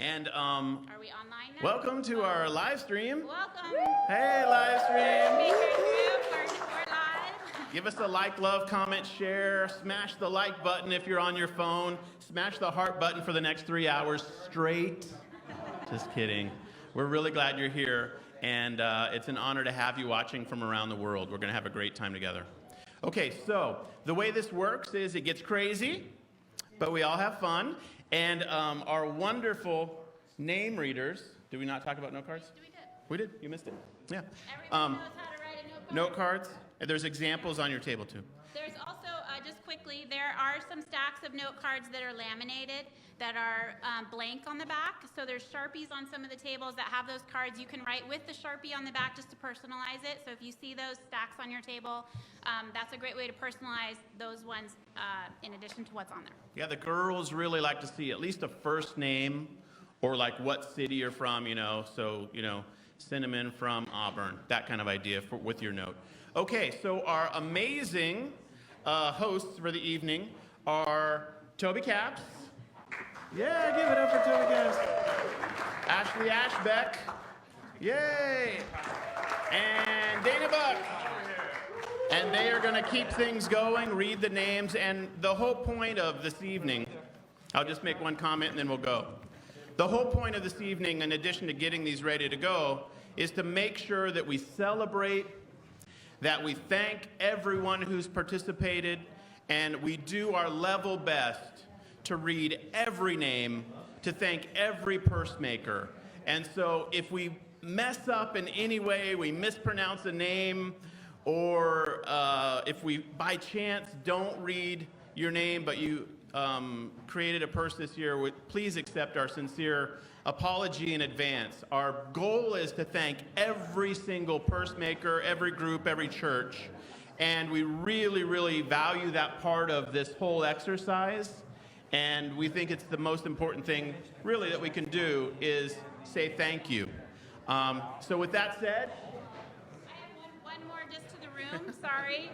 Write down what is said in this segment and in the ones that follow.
And Are we online now? welcome to our live stream. Welcome. Hey, live stream. We're live. Give us a like, love, comment, share. Smash the like button if you're on your phone. Smash the heart button for the next 3 hours straight. Just kidding. We're really glad you're here, and it's an honor to have you watching from around the world. We're going to have a great time together. Okay, so the way this works is it gets crazy, but we all have fun. And our wonderful name readers, did we not talk about note cards? We did. You missed it. Yeah. Everybody knows how to write a note card. Note cards. There's examples on your table, too. There's also, just quickly, there are some stacks of note cards that are laminated that are blank on the back. So there's Sharpies on some of the tables that have those cards. You can write with the Sharpie on the back just to personalize it. So if you see those stacks on your table, that's a great way to personalize those ones in addition to what's on there. Yeah, the girls really like to see at least a first name or like what city you're from, So, Cinnamon from Auburn, that kind of idea with your note. Okay, so our amazing hosts for the evening are Toby Capps. Yeah, give it up for Toby Capps. Ashley Ashbeck. Yay. And Dana Buck. And they are going to keep things going, read the names, and the whole point of this evening, I'll just make one comment and then we'll go. The whole point of this evening, in addition to getting these ready to go, is to make sure that we celebrate, that we thank everyone who's participated, and we do our level best to read every name, to thank every purse maker. And so if we mess up in any way, we mispronounce a name, or if we by chance don't read your name, but you created a purse this year, please accept our sincere apology in advance. Our goal is to thank every single purse maker, every group, every church, and we really, really value that part of this whole exercise, and we think it's the most important thing really that we can do is say thank you. So with that said, One more just to the room, sorry.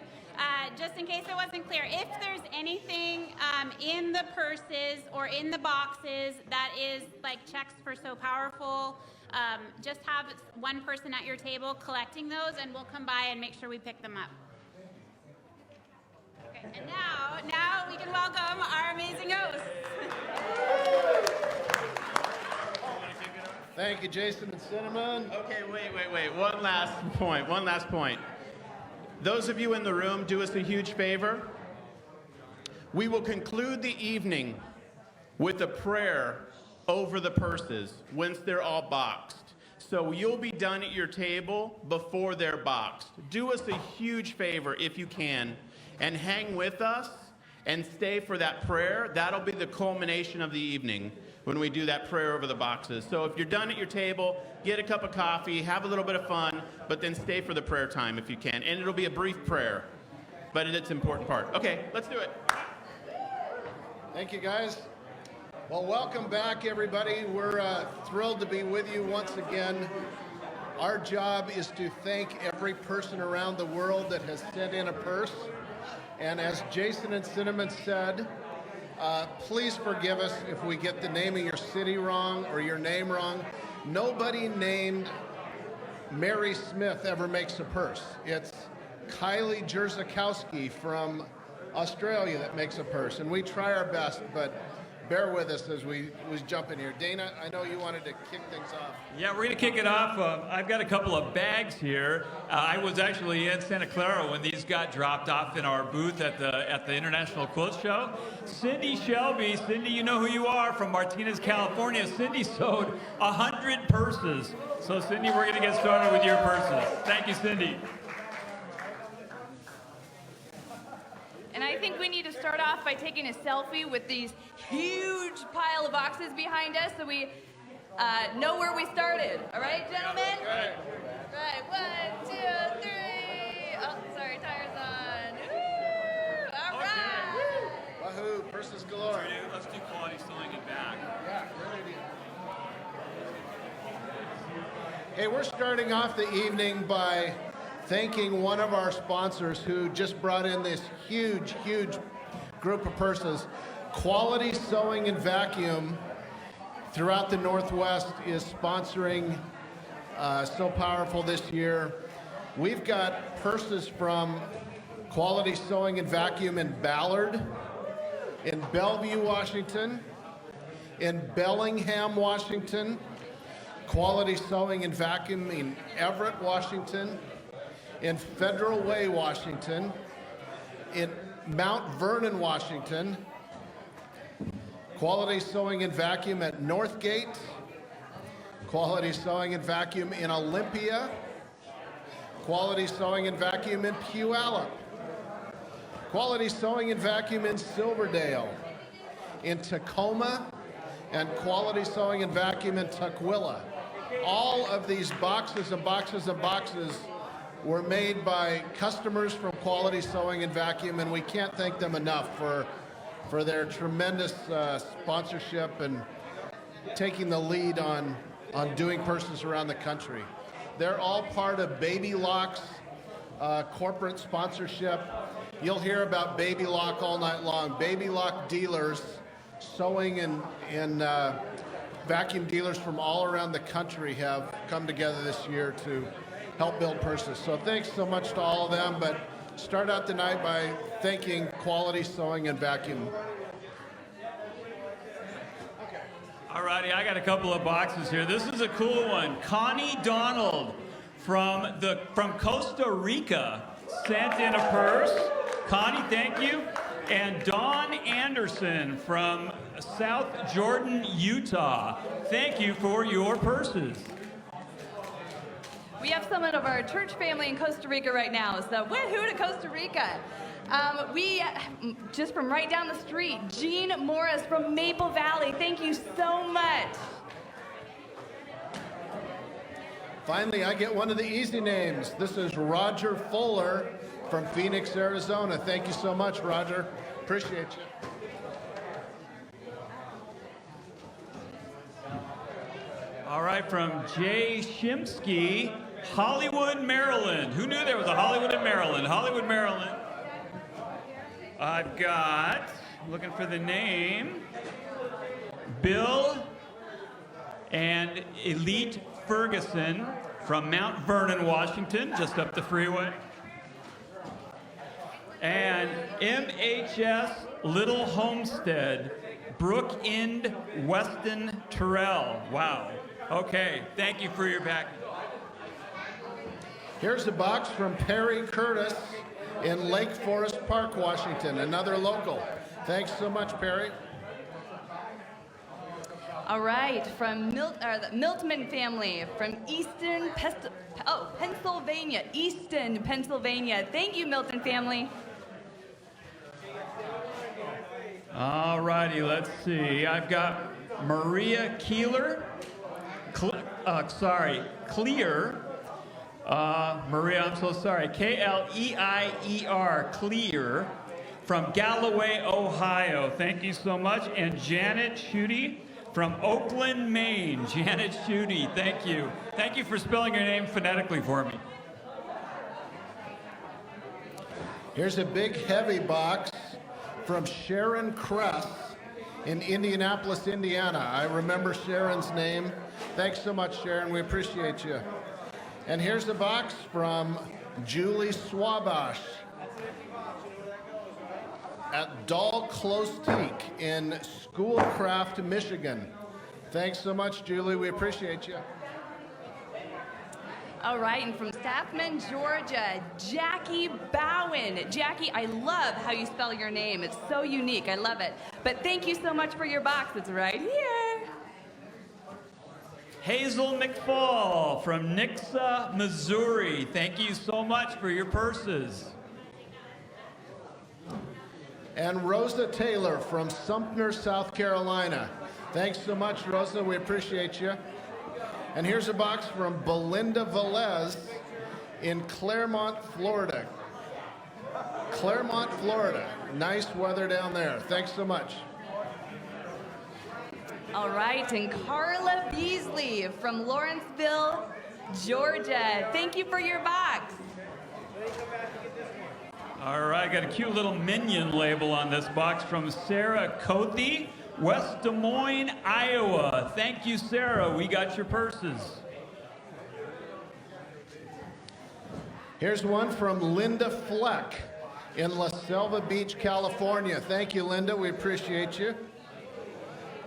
Just in case it wasn't clear, if there's anything in the purses or in the boxes that is like checks for So Powerful, just have one person at your table collecting those, and we'll come by and make sure we pick them up. Okay, and now we can welcome our amazing hosts. Thank you, Jason and Cinnamon. okay, wait. One last point. Those of you in the room, do us a huge favor. We will conclude the evening with a prayer over the purses once they're all boxed. So you'll be done at your table before they're boxed. Do us a huge favor if you can, and hang with us and stay for that prayer. That'll be the culmination of the evening when we do that prayer over the boxes. So if you're done at your table, get a cup of coffee, have a little bit of fun, but then stay for the prayer time if you can. And it'll be a brief prayer, but it's an important part. Okay, let's do it. Thank you, guys. Well, welcome back, everybody. We're thrilled to be with you once again. Our job is to thank every person around the world that has sent in a purse. And as Jason and Cinnamon said, please forgive us if we get the name of your city wrong or your name wrong. Nobody named Mary Smith ever makes a purse. It's Kylie Jerzakowski from Australia that makes a purse. And we try our best, but bear with us as we jump in here. Dana, I know you wanted to kick things off. Yeah, we're going to kick it off. I've got a couple of bags here. I was actually in Santa Clara when these got dropped off in our booth at the International Quilt Show. Cindy Shelby, Cindy, you know who you are, from Martinez, California. Cindy sewed 100 purses. So Cindy, we're going to get started with your purses. Thank you, Cindy. And I think we need to start off by taking a selfie with these huge pile of boxes behind us so we know where we started. All right, gentlemen? Right, 1, 2, 3. Oh, sorry, tires on. Woo! All right. Wahoo, purses galore. Let's do quality sewing and back. Yeah, great idea. Hey, we're starting off the evening by thanking one of our sponsors who just brought in this huge group of purses. Quality Sewing and Vacuum throughout the Northwest is sponsoring so powerful this year. We've got purses from Quality Sewing and Vacuum in Ballard, in Bellevue, Washington, in Bellingham, Washington, Quality Sewing and Vacuum in Everett, Washington, in Federal Way, Washington, in Mount Vernon, Washington, Quality Sewing and Vacuum at Northgate, Quality Sewing and Vacuum in Olympia, Quality Sewing and Vacuum in Puyallup, Quality Sewing and Vacuum in Silverdale, in Tacoma, and Quality Sewing and Vacuum in Tukwila. All of these boxes and boxes and boxes were made by customers from Quality Sewing and Vacuum, and we can't thank them enough for their tremendous sponsorship and taking the lead on doing purses around the country. They're all part of Baby Lock's corporate sponsorship. You'll hear about Baby Lock all night long. Baby Lock dealers, sewing and vacuum dealers from all around the country have come together this year to help build purses. So thanks so much to all of them, but start out the night by thanking Quality Sewing and Vacuum. All righty, I got a couple of boxes here. This is a cool one. Connie Donald from Costa Rica sent in a purse. Connie, thank you. And Dawn Anderson from South Jordan, Utah. Thank you for your purses. We have someone of our church family in Costa Rica right now, so woohoo to Costa Rica. We, just from right down the street, Jean Morris from Maple Valley. Thank you so much. Finally, I get one of the easy names. This is Roger Fuller from Phoenix, Arizona. Thank you so much, Roger. Appreciate you. All right, from Jay Shimsky, Hollywood, Maryland. Who knew there was a Hollywood in Maryland? Hollywood, Maryland. I've got, looking for the name, Bill and Elite Ferguson from Mount Vernon, Washington, just up the freeway. And MHS Little Homestead, Brook End, Weston Terrell. Wow. Okay, thank you for your back. Here's a box from Perry Curtis in Lake Forest Park, Washington, another local. Thanks so much, Perry. All right, from the Miltman family from Pennsylvania, Easton, Pennsylvania. Thank you, Milton family. All righty, let's see. I've got Maria Keeler, Clear. Maria, I'm so sorry. K-L-E-I-E-R, Clear, from Galloway, Ohio. Thank you so much. And Janet Schutte from Oakland, Maine. Janet Schutte, thank you. Thank you for spelling your name phonetically for me. Here's a big, heavy box from Sharon Kress in Indianapolis, Indiana. I remember Sharon's name. Thanks so much, Sharon. We appreciate you. And here's a box from Julie Swabash at Dahl Close Teak in Schoolcraft, Michigan. Thanks so much, Julie. We appreciate you. All right, and from Staffman, Georgia, Jackie Bowen. Jackie, I love how you spell your name. It's so unique. I love it. But thank you so much for your box. It's right here. Hazel McFall from Nixa, Missouri. Thank you so much for your purses. And Rosa Taylor from Sumter, South Carolina. Thanks so much, Rosa. We appreciate you. And here's a box from Belinda Velez in Claremont, Florida. Claremont, Florida. Nice weather down there. Thanks so much. All right, and Carla Beasley from Lawrenceville, Georgia. Thank you for your box. All right, got a cute little minion label on this box from Sarah Cothy West Des Moines, Iowa. Thank you, Sarah. We got your purses. Here's one from Linda Fleck in La Selva Beach, California. Thank you, Linda. We appreciate you.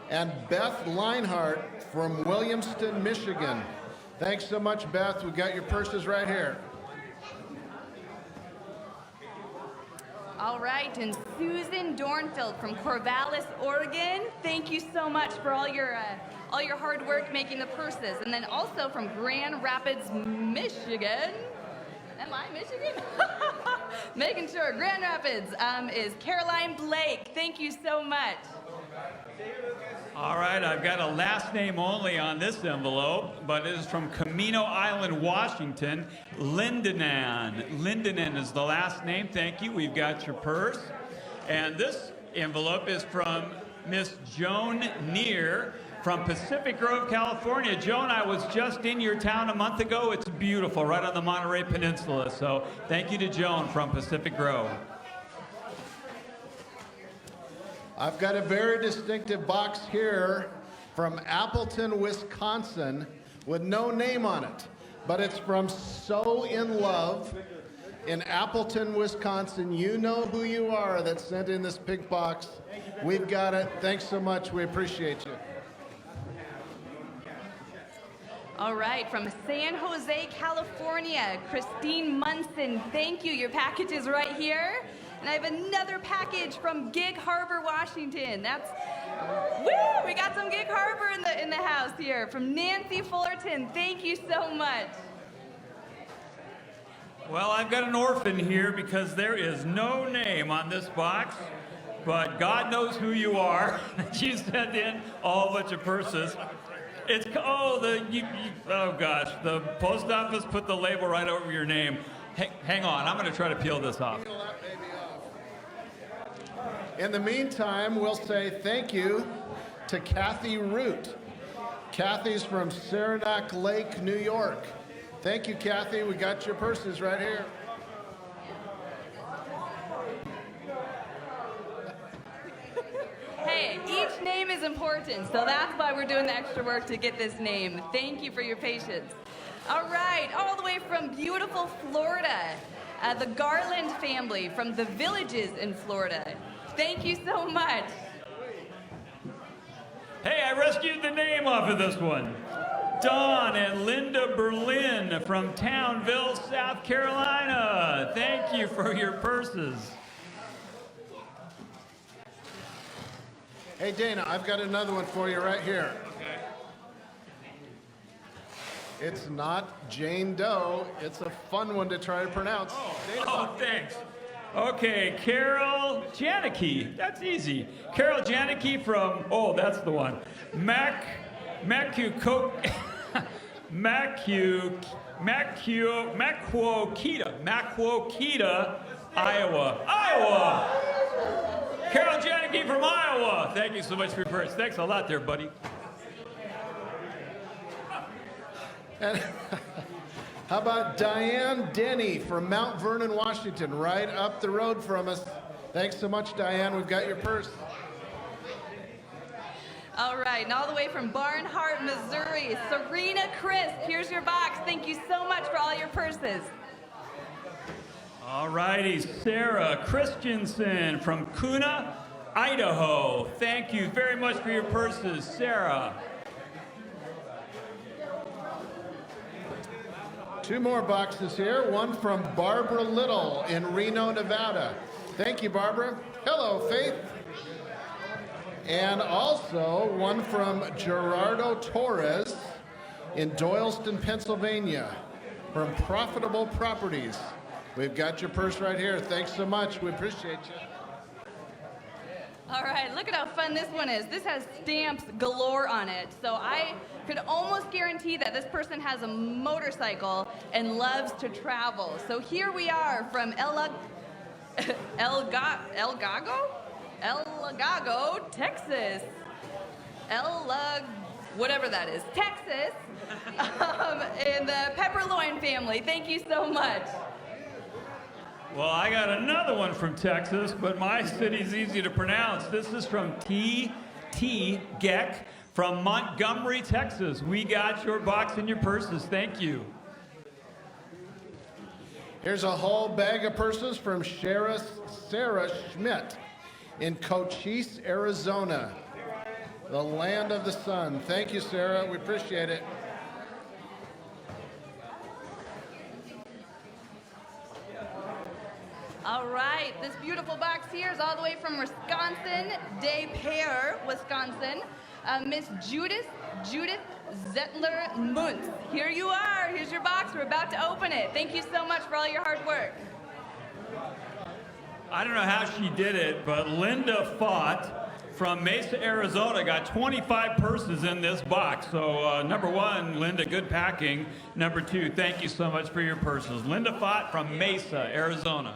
And Beth Leinhart from Williamston, Michigan. Thanks so much, Beth. We got your purses right here. All right, and Susan Dornfield from Corvallis, Oregon. Thank you so much for all your hard work making the purses. And then also from Grand Rapids, Michigan. Am I Michigan? Making sure. Grand Rapids is Caroline Blake. Thank you so much. All right, I've got a last name only on this envelope, but it is from Camino Island, Washington, Lindenan. Lindenan is the last name. Thank you. We've got your purse. And this envelope is from Miss Joan Neer from Pacific Grove, California. Joan, I was just in your town a month ago. It's beautiful, right on the Monterey Peninsula. So thank you to Joan from Pacific Grove. I've got a very distinctive box here from Appleton, Wisconsin, with no name on it, but it's from So In Love in Appleton, Wisconsin. You know who you are that sent in this pink box. We've got it. Thanks so much. We appreciate you. All right, from San Jose, California, Christine Munson. Thank you. Your package is right here. And I have another package from Gig Harbor, Washington. Woo! We got some Gig Harbor in the house here. From Nancy Fullerton. Thank you so much. Well, I've got an orphan here because there is no name on this box, but God knows who you are. You sent in a whole bunch of purses. It's oh gosh, the post office put the label right over your name. Hang on, I'm going to try to peel this off. In the meantime, we'll say thank you to Kathy Root. Kathy's from Saranac Lake, New York. Thank you, Kathy. We got your purses right here. Hey, each name is important, so that's why we're doing the extra work to get this name. Thank you for your patience. All right, all the way from beautiful Florida, the Garland family from the Villages in Florida. Thank you so much. Hey, I rescued the name off of this one. Dawn and Linda Berlin from Townville, South Carolina. Thank you for your purses. Hey, Dana, I've got another one for you right here. Okay. It's not Jane Doe. It's a fun one to try to pronounce. Oh, thanks. Okay, Carol Janicki. That's easy. Carol Janicki from, that's the one. Maquoketa, Iowa. Carol Janicki from Iowa. Thank you so much for your purse. Thanks a lot there, buddy. And how about Diane Denny from Mount Vernon, Washington, right up the road from us. Thanks so much, Diane. We've got your purse. All right, and all the way from Barnhart, Missouri, Serena Crisp. Here's your box. Thank you so much for all your purses. All righty, Sarah Christensen from Kuna, Idaho. Thank you very much for your purses, Sarah. Two more boxes here. One from Barbara Little in Reno, Nevada. Thank you, Barbara. Hello, Faith. And also one from Gerardo Torres in Doyleston, Pennsylvania, from Profitable Properties. We've got your purse right here. Thanks so much. We appreciate you. All right, look at how fun this one is. This has stamps galore on it. So I could almost guarantee that this person has a motorcycle and loves to travel. So here we are from El Gago, Texas. Whatever that is, Texas. And the Pepperloin family. Thank you so much. Well, I got another one from Texas, but my city's easy to pronounce. This is from T. T. Geck from Montgomery, Texas. We got your box and your purses. Thank you. Here's a whole bag of purses from Sarah Schmidt in Cochise, Arizona, the land of the sun. Thank you, Sarah. We appreciate it. All right, this beautiful box here is all the way from Wisconsin, Des Peres, Wisconsin. Miss Judith Zettler Muntz. Here you are. Here's your box. We're about to open it. Thank you so much for all your hard work. I don't know how she did it, but Linda Fott from Mesa, Arizona got 25 purses in this box. So number one, Linda, good packing. Number two, thank you so much for your purses. Linda Fott from Mesa, Arizona.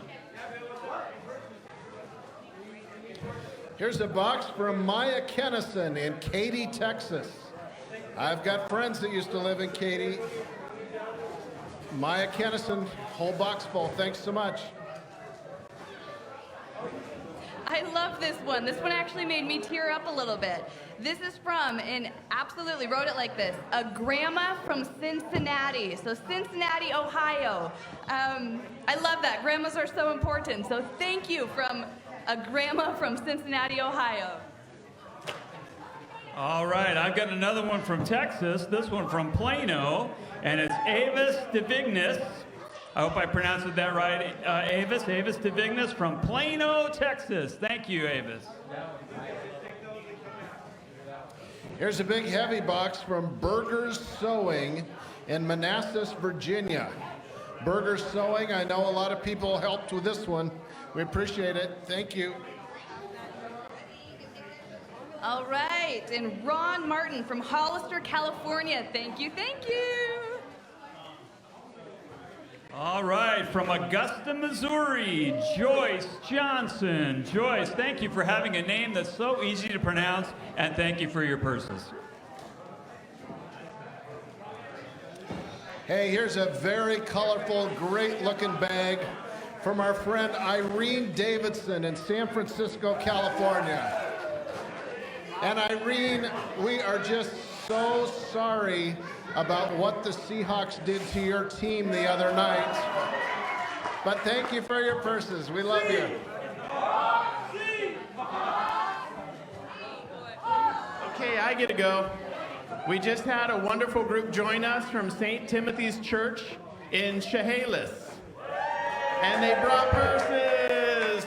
Here's a box from Maya Kennison in Katy, Texas. I've got friends that used to live in Katy. Maya Kennison, whole box full. Thanks so much. I love this one. This one actually made me tear up a little bit. This is from, and absolutely wrote it like this, a grandma from Cincinnati. So Cincinnati, Ohio. I love that. Grandmas are so important. So thank you from a grandma from Cincinnati, Ohio. All right, I've got another one from Texas, this one from Plano, and it's Avis Divignis. I hope I pronounced that right. Avis Divignis from Plano, Texas. Thank you, Avis. Here's a big heavy box from Burgers Sewing in Manassas, Virginia. Burgers Sewing, I know a lot of people helped with this one. We appreciate it. Thank you. All right, and Ron Martin from Hollister, California. Thank you, thank you. All right, from Augusta, Missouri, Joyce Johnson. Joyce, thank you for having a name that's so easy to pronounce, and thank you for your purses. Hey, here's a very colorful, great-looking bag from our friend Irene Davidson in San Francisco, California. And Irene, we are just so sorry about what the Seahawks did to your team the other night. But thank you for your purses. We love you. Okay, I get to go. We just had a wonderful group join us from St. Timothy's Church in Chehalis. And they brought purses.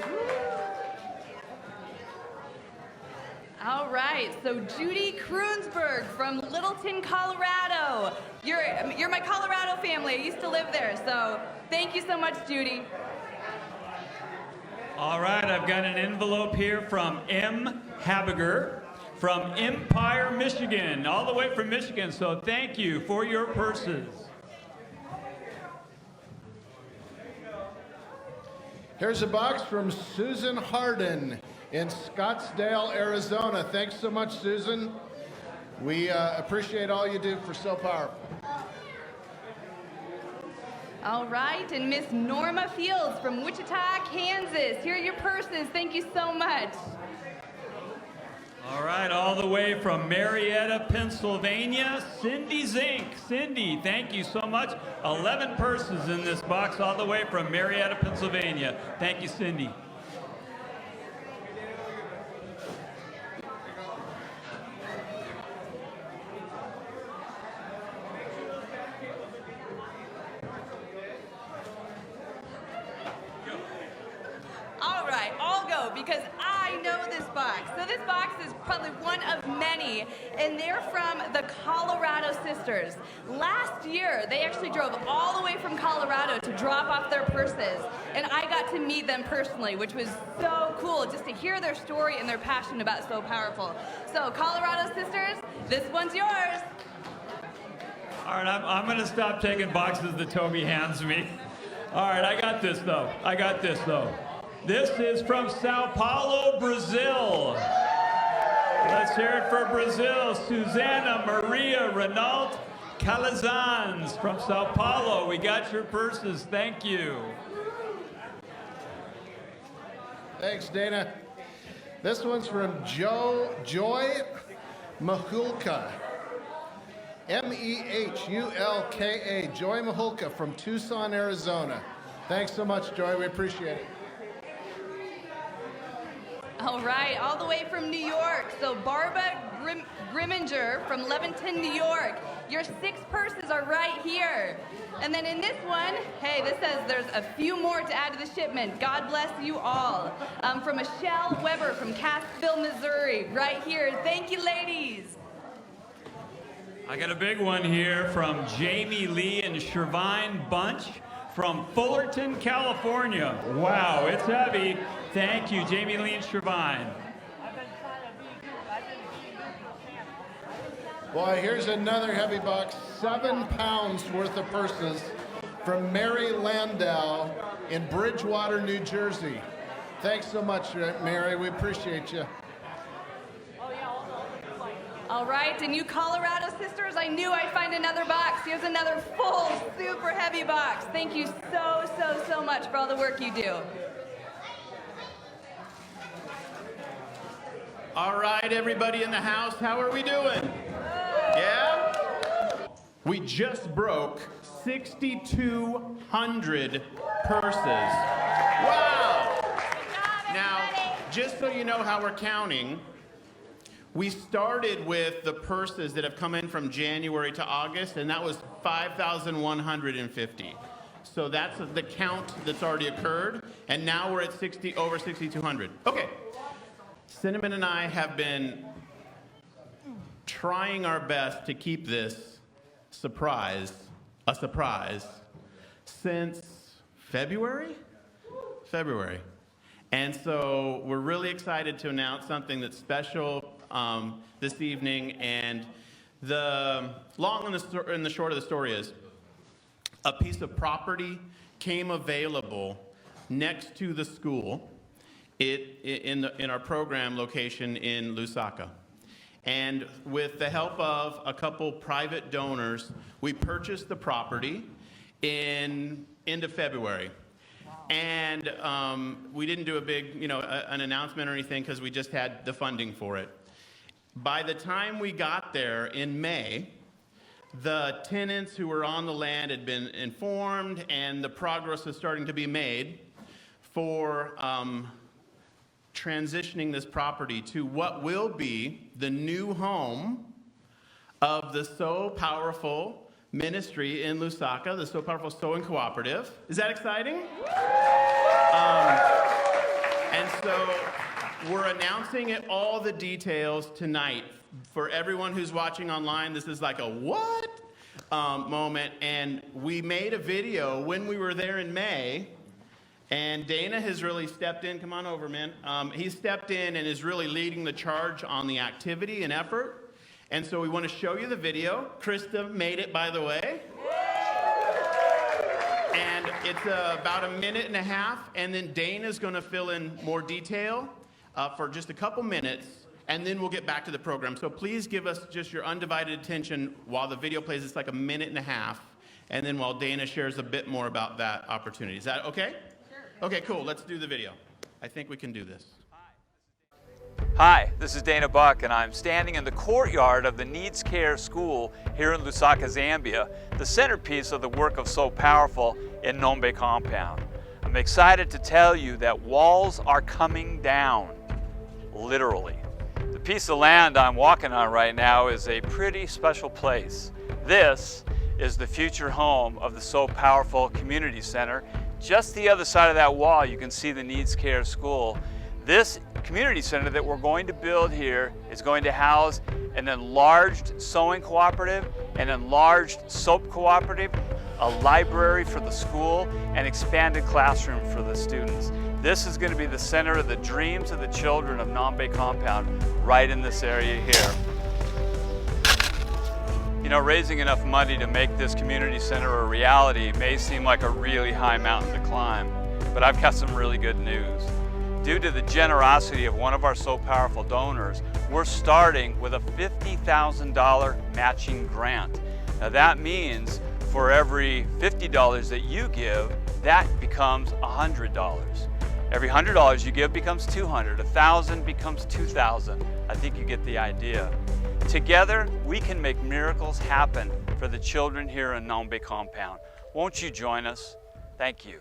All right, so Judy Krunsberg from Littleton, Colorado. You're my Colorado family. I used to live there, so thank you so much, Judy. All right, I've got an envelope here from M. Habiger from Empire, Michigan, all the way from Michigan. So thank you for your purses. Here's a box from Susan Harden in Scottsdale, Arizona. Thanks so much, Susan. We appreciate all you do for So Powerful. All right, and Miss Norma Fields from Wichita, Kansas. Here are your purses. Thank you so much. All right, all the way from Marietta, Pennsylvania, Cindy Zink. Cindy, thank you so much. 11 purses in this box all the way from Marietta, Pennsylvania. Thank you, Cindy. All right, I'll go because I know this box. So this box is probably one of many, and they're from the Colorado Sisters. Last year, they actually drove all the way from Colorado to drop off their purses, and I got to meet them personally, which was so cool just to hear their story and their passion about So Powerful. So Colorado Sisters, this one's yours. All right, I'm going to stop taking boxes that Toby hands me. All right, I got this, though. This is from Sao Paulo, Brazil. Let's hear it for Brazil. Susana Maria Renault Calazans from Sao Paulo. We got your purses. Thank you. Thanks, Dana. This one's from Joy Mahulka. Mehulka. Joy Mahulka from Tucson, Arizona. Thanks so much, Joy. We appreciate it. All right, all the way from New York. So Barbara Grimminger from Leventon, New York. Your 6 purses are right here. And then in this one, hey, this says there's a few more to add to the shipment. God bless you all. From Michelle Weber from Cassville, Missouri, right here. Thank you, ladies. I got a big one here from Jamie Lee and Shervine Bunch from Fullerton, California. Wow, it's heavy. Thank you, Jamie Lee and Shervine. Boy, here's another heavy box, 7 pounds worth of purses from Mary Landau in Bridgewater, New Jersey. Thanks so much, Mary. We appreciate you. All right, and you Colorado sisters, I knew I'd find another box. Here's another full, super heavy box. Thank you so much for all the work you do. All right, everybody in the house, how are we doing? Yeah? We just broke 6,200 purses. Wow! Now, just so you know how we're counting, we started with the purses that have come in from January to August, and that was 5,150. So that's the count that's already occurred, and now we're at over 6,200. Okay. Cinnamon and I have been trying our best to keep this surprise a surprise since February. And so we're really excited to announce something that's special this evening. And the long and the short of the story is a piece of property came available next to the school in our program location in Lusaka. And with the help of a couple private donors, we purchased the property in end of February. And we didn't do a big, an announcement or anything because we just had the funding for it. By the time we got there in May, the tenants who were on the land had been informed, and the progress was starting to be made for transitioning this property to what will be the new home of the So Powerful ministry in Lusaka, the So Powerful Sewing Cooperative. Is that exciting? And so we're announcing all the details tonight. For everyone who's watching online, this is like a what moment. And we made a video when we were there in May. And Dana has really stepped in. Come on over, man. He stepped in and is really leading the charge on the activity and effort. And so we want to show you the video. Krista made it, by the way. And it's about a minute and a half. And then Dana's going to fill in more detail for just a couple minutes. And then we'll get back to the program. So please give us just your undivided attention while the video plays. It's like a minute and a half. And then while Dana shares a bit more about that opportunity. Is that okay? Okay, cool. Let's do the video. I think we can do this. Hi, this is Dana Buck, and I'm standing in the courtyard of the Needs Care School here in Lusaka, Zambia, the centerpiece of the work of So Powerful in Nombe Compound. I'm excited to tell you that walls are coming down, literally. The piece of land I'm walking on right now is a pretty special place. This is the future home of the So Powerful Community Center. Just the other side of that wall, you can see the Needs Care School. This community center that we're going to build here is going to house an enlarged sewing cooperative, an enlarged soap cooperative, a library for the school, and expanded classroom for the students. This is going to be the center of the dreams of the children of Nombe Compound right in this area here. You know, raising enough money to make this community center a reality may seem like a really high mountain to climb, but I've got some really good news. Due to the generosity of one of our So Powerful donors, we're starting with a $50,000 matching grant. Now that means for every $50 that you give, that becomes $100. Every $100 you give becomes $200, 1,000 becomes 2,000. I think you get the idea. Together, we can make miracles happen for the children here in Nombe Compound. Won't you join us? Thank you.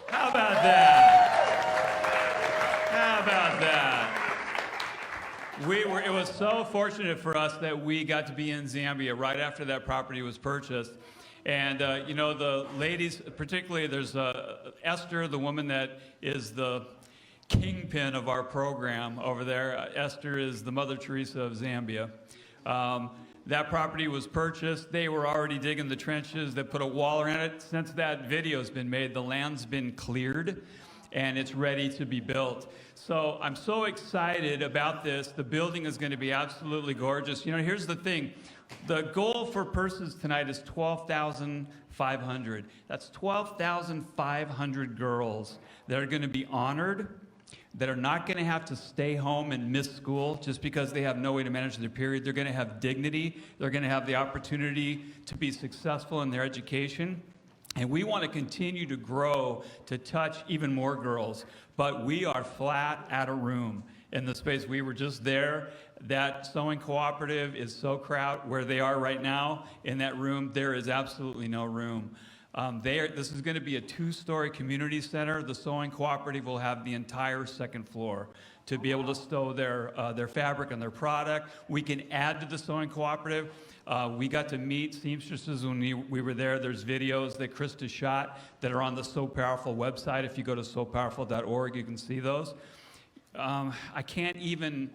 How about that? How about that? It was so fortunate for us that we got to be in Zambia right after that property was purchased. And, you know, the ladies, particularly there's Esther, the woman that is the kingpin of our program over there. Esther is the Mother Teresa of Zambia. That property was purchased. They were already digging the trenches. They put a wall around it. Since that video's been made, the land's been cleared and it's ready to be built. So I'm so excited about this. The building is going to be absolutely gorgeous. You know, here's the thing. The goal for purses tonight is 12,500. That's 12,500 girls that are going to be honored, that are not going to have to stay home and miss school just because they have no way to manage their period. They're going to have dignity. They're going to have the opportunity to be successful in their education. And we want to continue to grow to touch even more girls. But we are flat out of room in the space. We were just there. That sewing cooperative is so crowded where they are right now in that room. There is absolutely no room. This is going to be a 2-story community center. The sewing cooperative will have the entire second floor to be able to stow their fabric and their product. We can add to the sewing cooperative. We got to meet seamstresses when we were there. There's videos that Krista shot that are on the So Powerful website. If you go to sopowerful.org, you can see those. I can't even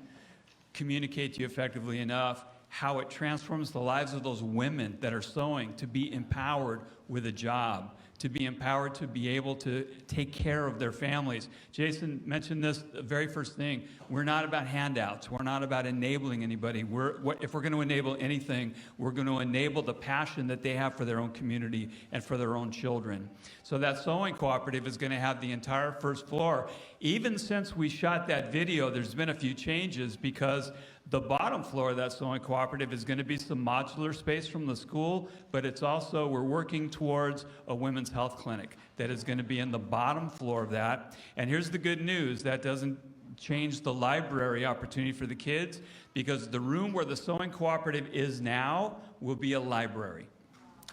communicate to you effectively enough how it transforms the lives of those women that are sewing to be empowered with a job, to be empowered to be able to take care of their families. Jason mentioned this, the very first thing. We're not about handouts. We're not about enabling anybody. If we're going to enable anything, we're going to enable the passion that they have for their own community and for their own children. So that sewing cooperative is going to have the entire first floor. Even since we shot that video, there's been a few changes because the bottom floor of that sewing cooperative is going to be some modular space from the school, but it's also, we're working towards a women's health clinic that is going to be in the bottom floor of that. And here's the good news, that doesn't change the library opportunity for the kids, because the room where the sewing cooperative is now will be a library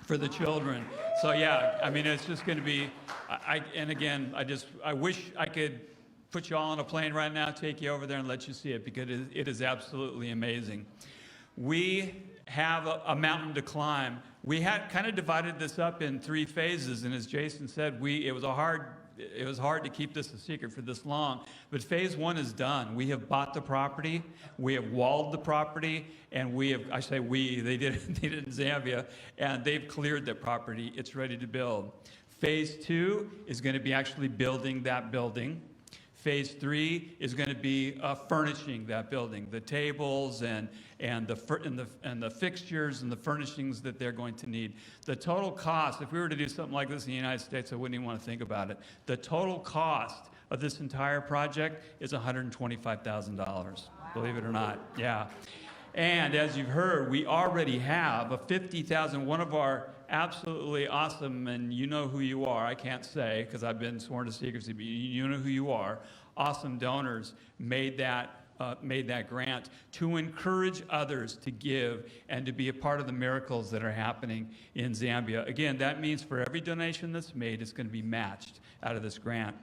for the children. So yeah, I mean, it's just going to be, and again, I wish I could put you all on a plane right now, take you over there and let you see it, because it is absolutely amazing. We have a mountain to climb. We had kind of divided this up in 3 phases, and as Jason said, it was hard to keep this a secret for this long. But phase 1 is done. We have bought the property, we have walled the property, and I say we, they did it in Zambia, and they've cleared the property. It's ready to build. Phase 2 is going to be actually building that building. Phase 3 is going to be furnishing that building, the tables and the fixtures and the furnishings that they're going to need. The total cost, if we were to do something like this in the United States, I wouldn't even want to think about it. The total cost of this entire project is $125,000, believe it or not. Yeah. And as you've heard, we already have a $50,000, one of our absolutely awesome, and you know who you are, I can't say because I've been sworn to secrecy, but you know who you are, awesome donors made that grant to encourage others to give and to be a part of the miracles that are happening in Zambia. Again, that means for every donation that's made, it's going to be matched out of this grant.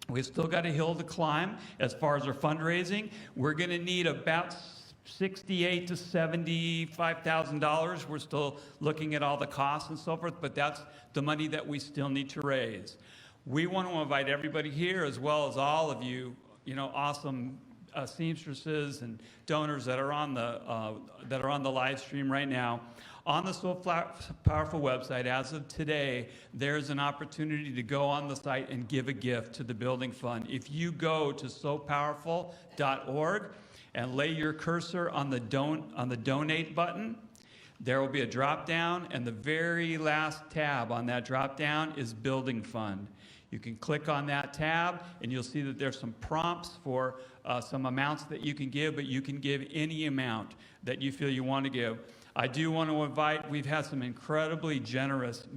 We've still got a hill to climb as far as our fundraising. We're going to need about $68,000 to $75,000. We're still looking at all the costs and so forth, but that's the money that we still need to raise. We want to invite everybody here, as well as all of you, awesome seamstresses and donors that are on the live stream right now. On the So Powerful website, as of today, there's an opportunity to go on the site and give a gift to the building fund. If you go to sopowerful.org and lay your cursor on the donate button, there will be a drop down, and the very last tab on that drop down is building fund. You can click on that tab and you'll see that there's some prompts for some amounts that you can give, but you can give any amount that you feel you want to give. I do want to invite, we've had some incredibly generous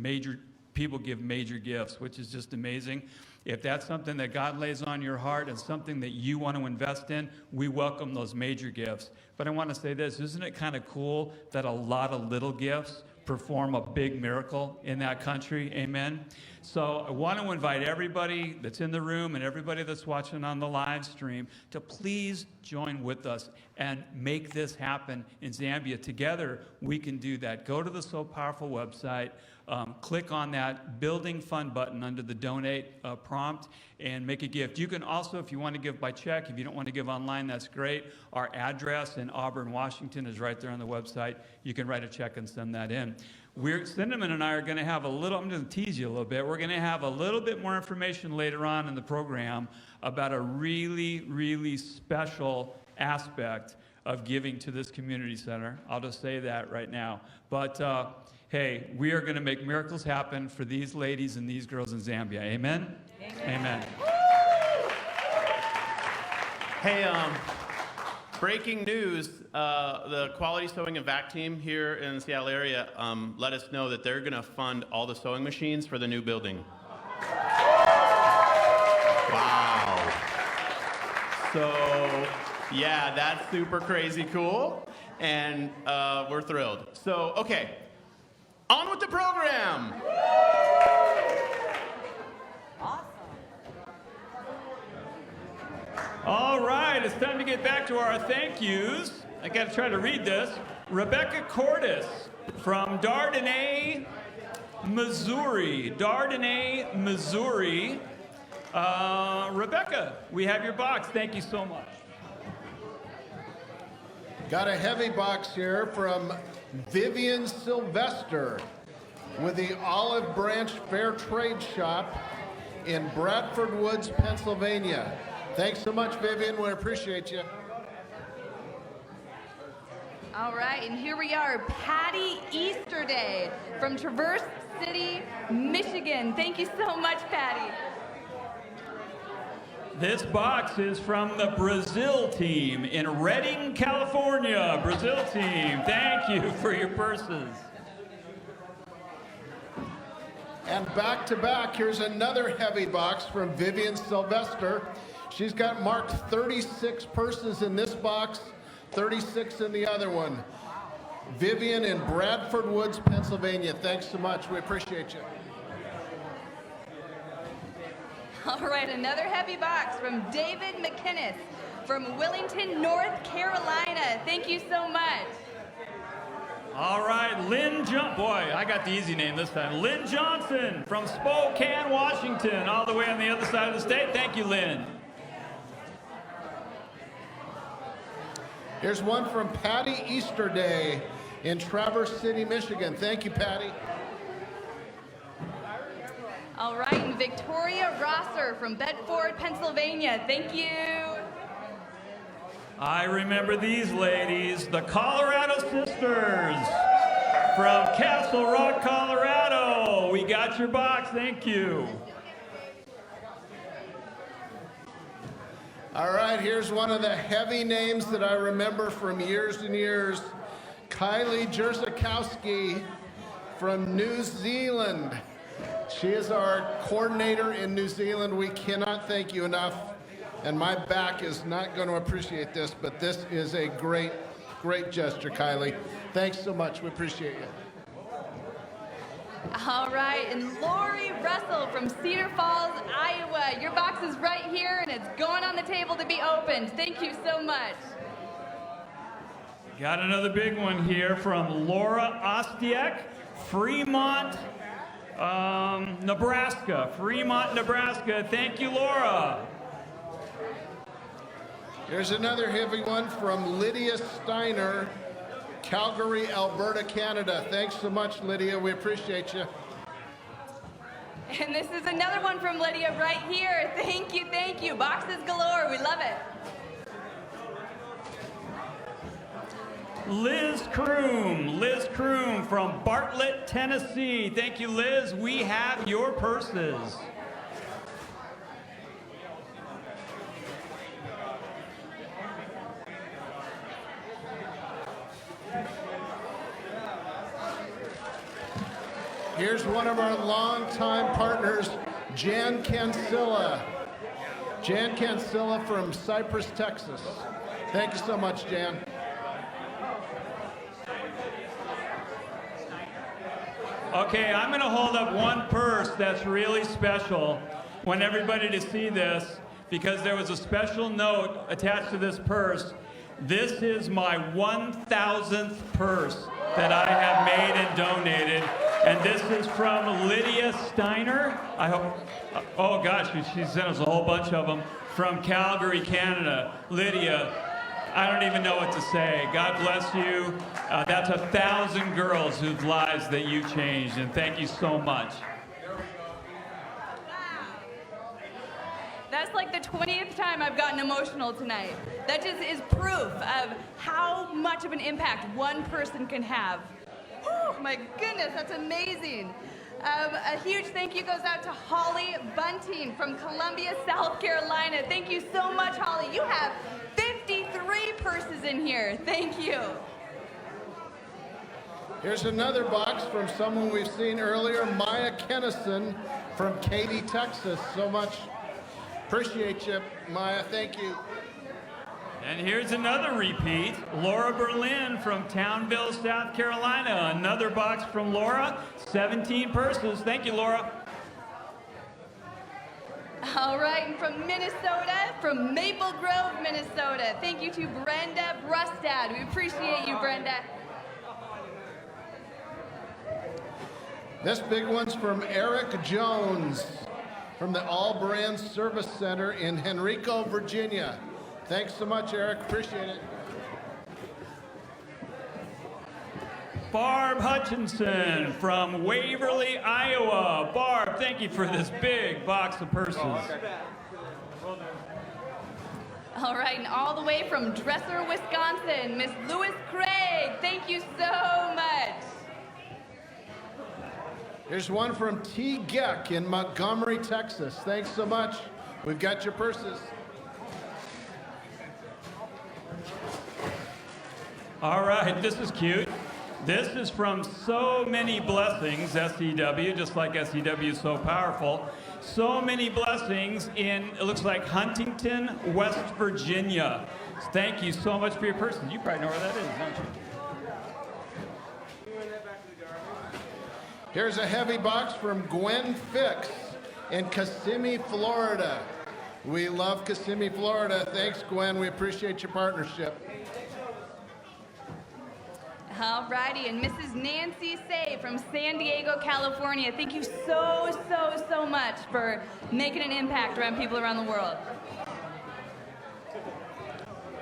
people give major gifts, which is just amazing. If that's something that God lays on your heart and something that you want to invest in, we welcome those major gifts. But I want to say this, isn't it kind of cool that a lot of little gifts perform a big miracle in that country? Amen. So I want to invite everybody that's in the room and everybody that's watching on the live stream to please join with us and make this happen in Zambia. Together, we can do that. Go to the So Powerful website, click on that Building Fund button under the Donate prompt, and make a gift. You can also, if you want to give by check, if you don't want to give online, that's great. Our address in Auburn, Washington is right there on the website. You can write a check and send that in. Cinnamon and I are going to have I'm going to tease you a little bit. We're going to have a little bit more information later on in the program about a really, really special aspect of giving to this community center. I'll just say that right now. But hey, we are going to make miracles happen for these ladies and these girls in Zambia. Amen? Amen. Amen. Hey, breaking news, the Quality Sewing and Vac team here in the Seattle area let us know that they're going to fund all the sewing machines for the new building. Wow. So, yeah, that's super crazy cool, and we're thrilled. So, okay, on with the program. All right, it's time to get back to our thank yous. I got to try to read this. Rebecca Cordes from Dardanelle, Missouri. Dardanelle, Missouri. Rebecca, we have your box. Thank you so much. Got a heavy box here from Vivian Sylvester with the Olive Branch Fair Trade Shop in Bradford Woods, Pennsylvania. Thanks so much, Vivian. We appreciate you. All right, and here we are, Patty Easterday from Traverse City, Michigan. Thank you so much, Patty. This box is from the Brazil team in Redding, California. Brazil team, thank you for your purses. And back to back, here's another heavy box from Vivian Sylvester. She's got marked 36 purses in this box, 36 in the other one. Vivian in Bradford Woods, Pennsylvania. Thanks so much. We appreciate you. All right, another heavy box from David McInnes from Willington, North Carolina. Thank you so much. All right, boy, I got the easy name this time. Lynn Johnson from Spokane, Washington, all the way on the other side of the state. Thank you, Lynn. Here's one from Patty Easterday in Traverse City, Michigan. Thank you, Patty. All right, and Victoria Rosser from Bedford, Pennsylvania. Thank you. I remember these ladies, the Colorado Sisters from Castle Rock, Colorado. We got your box, thank you. All right, here's one of the heavy names that I remember from years and years. Kylie Jerzakowski from New Zealand. She is our coordinator in New Zealand. We cannot thank you enough. And my back is not going to appreciate this, but this is a great, great gesture, Kylie. Thanks so much. We appreciate you. All right, and Lori Russell from Cedar Falls, Iowa. Your box is right here, and it's going on the table to be opened. Thank you so much. Got another big one here from Laura Ostiak, Fremont, Nebraska. Fremont, Nebraska. Thank you, Laura. Here's another heavy one from Lydia Steiner, Calgary, Alberta, Canada. Thanks so much, Lydia. We appreciate you. And this is another one from Lydia right here. Thank you, thank you. Boxes galore. We love it. Liz Kroom from Bartlett, Tennessee. Thank you, Liz. We have your purses. Here's one of our longtime partners, Jan Cancilla. Jan Cancilla from Cypress, Texas. Thank you so much, Jan. Okay, I'm going to hold up one purse that's really special. I want everybody to see this because there was a special note attached to this purse. This is my 1,000th purse that I have made and donated. And this is from Lydia Steiner. I hope, oh gosh, she sent us a whole bunch of them from Calgary, Canada. Lydia, I don't even know what to say. God bless you. That's 1,000 girls whose lives that you changed, and thank you so much. That's like the 20th time I've gotten emotional tonight. That just is proof of how much of an impact one person can have. Oh my goodness, that's amazing. A huge thank you goes out to Holly Bunting from Columbia, South Carolina. Thank you so much, Holly. You have 53 purses in here. Thank you. Here's another box from someone we've seen earlier, Maya Kennison from Katy, Texas. So much. Appreciate you, Maya. Thank you. And here's another repeat. Laura Berlin from Townville, South Carolina. Another box from Laura. 17 purses. Thank you, Laura. All right, and from Minnesota, from Maple Grove, Minnesota. Thank you to Brenda Brustad. We appreciate you, Brenda. This big one's from Eric Jones from the All Brands Service Center in Henrico, Virginia. Thanks so much, Eric. Appreciate it. Barb Hutchinson from Waverly, Iowa. Barb, thank you for this big box of purses. All right, and all the way from Dresser, Wisconsin, Miss Louis Craig. Thank you so much. Here's one from T. Geck in Montgomery, Texas. Thanks so much. We've got your purses. All right, this is cute. This is from So Many Blessings, SEW, just like SEW is so powerful. So Many Blessings in, it looks like Huntington, West Virginia. Thank you so much for your purses. You probably know where that is, don't you? Here's a heavy box from Gwen Fix in Kissimmee, Florida. We love Kissimmee, Florida. Thanks, Gwen. We appreciate your partnership. All righty, and Mrs. Nancy Say from San Diego, California. Thank you so much for making an impact around people around the world.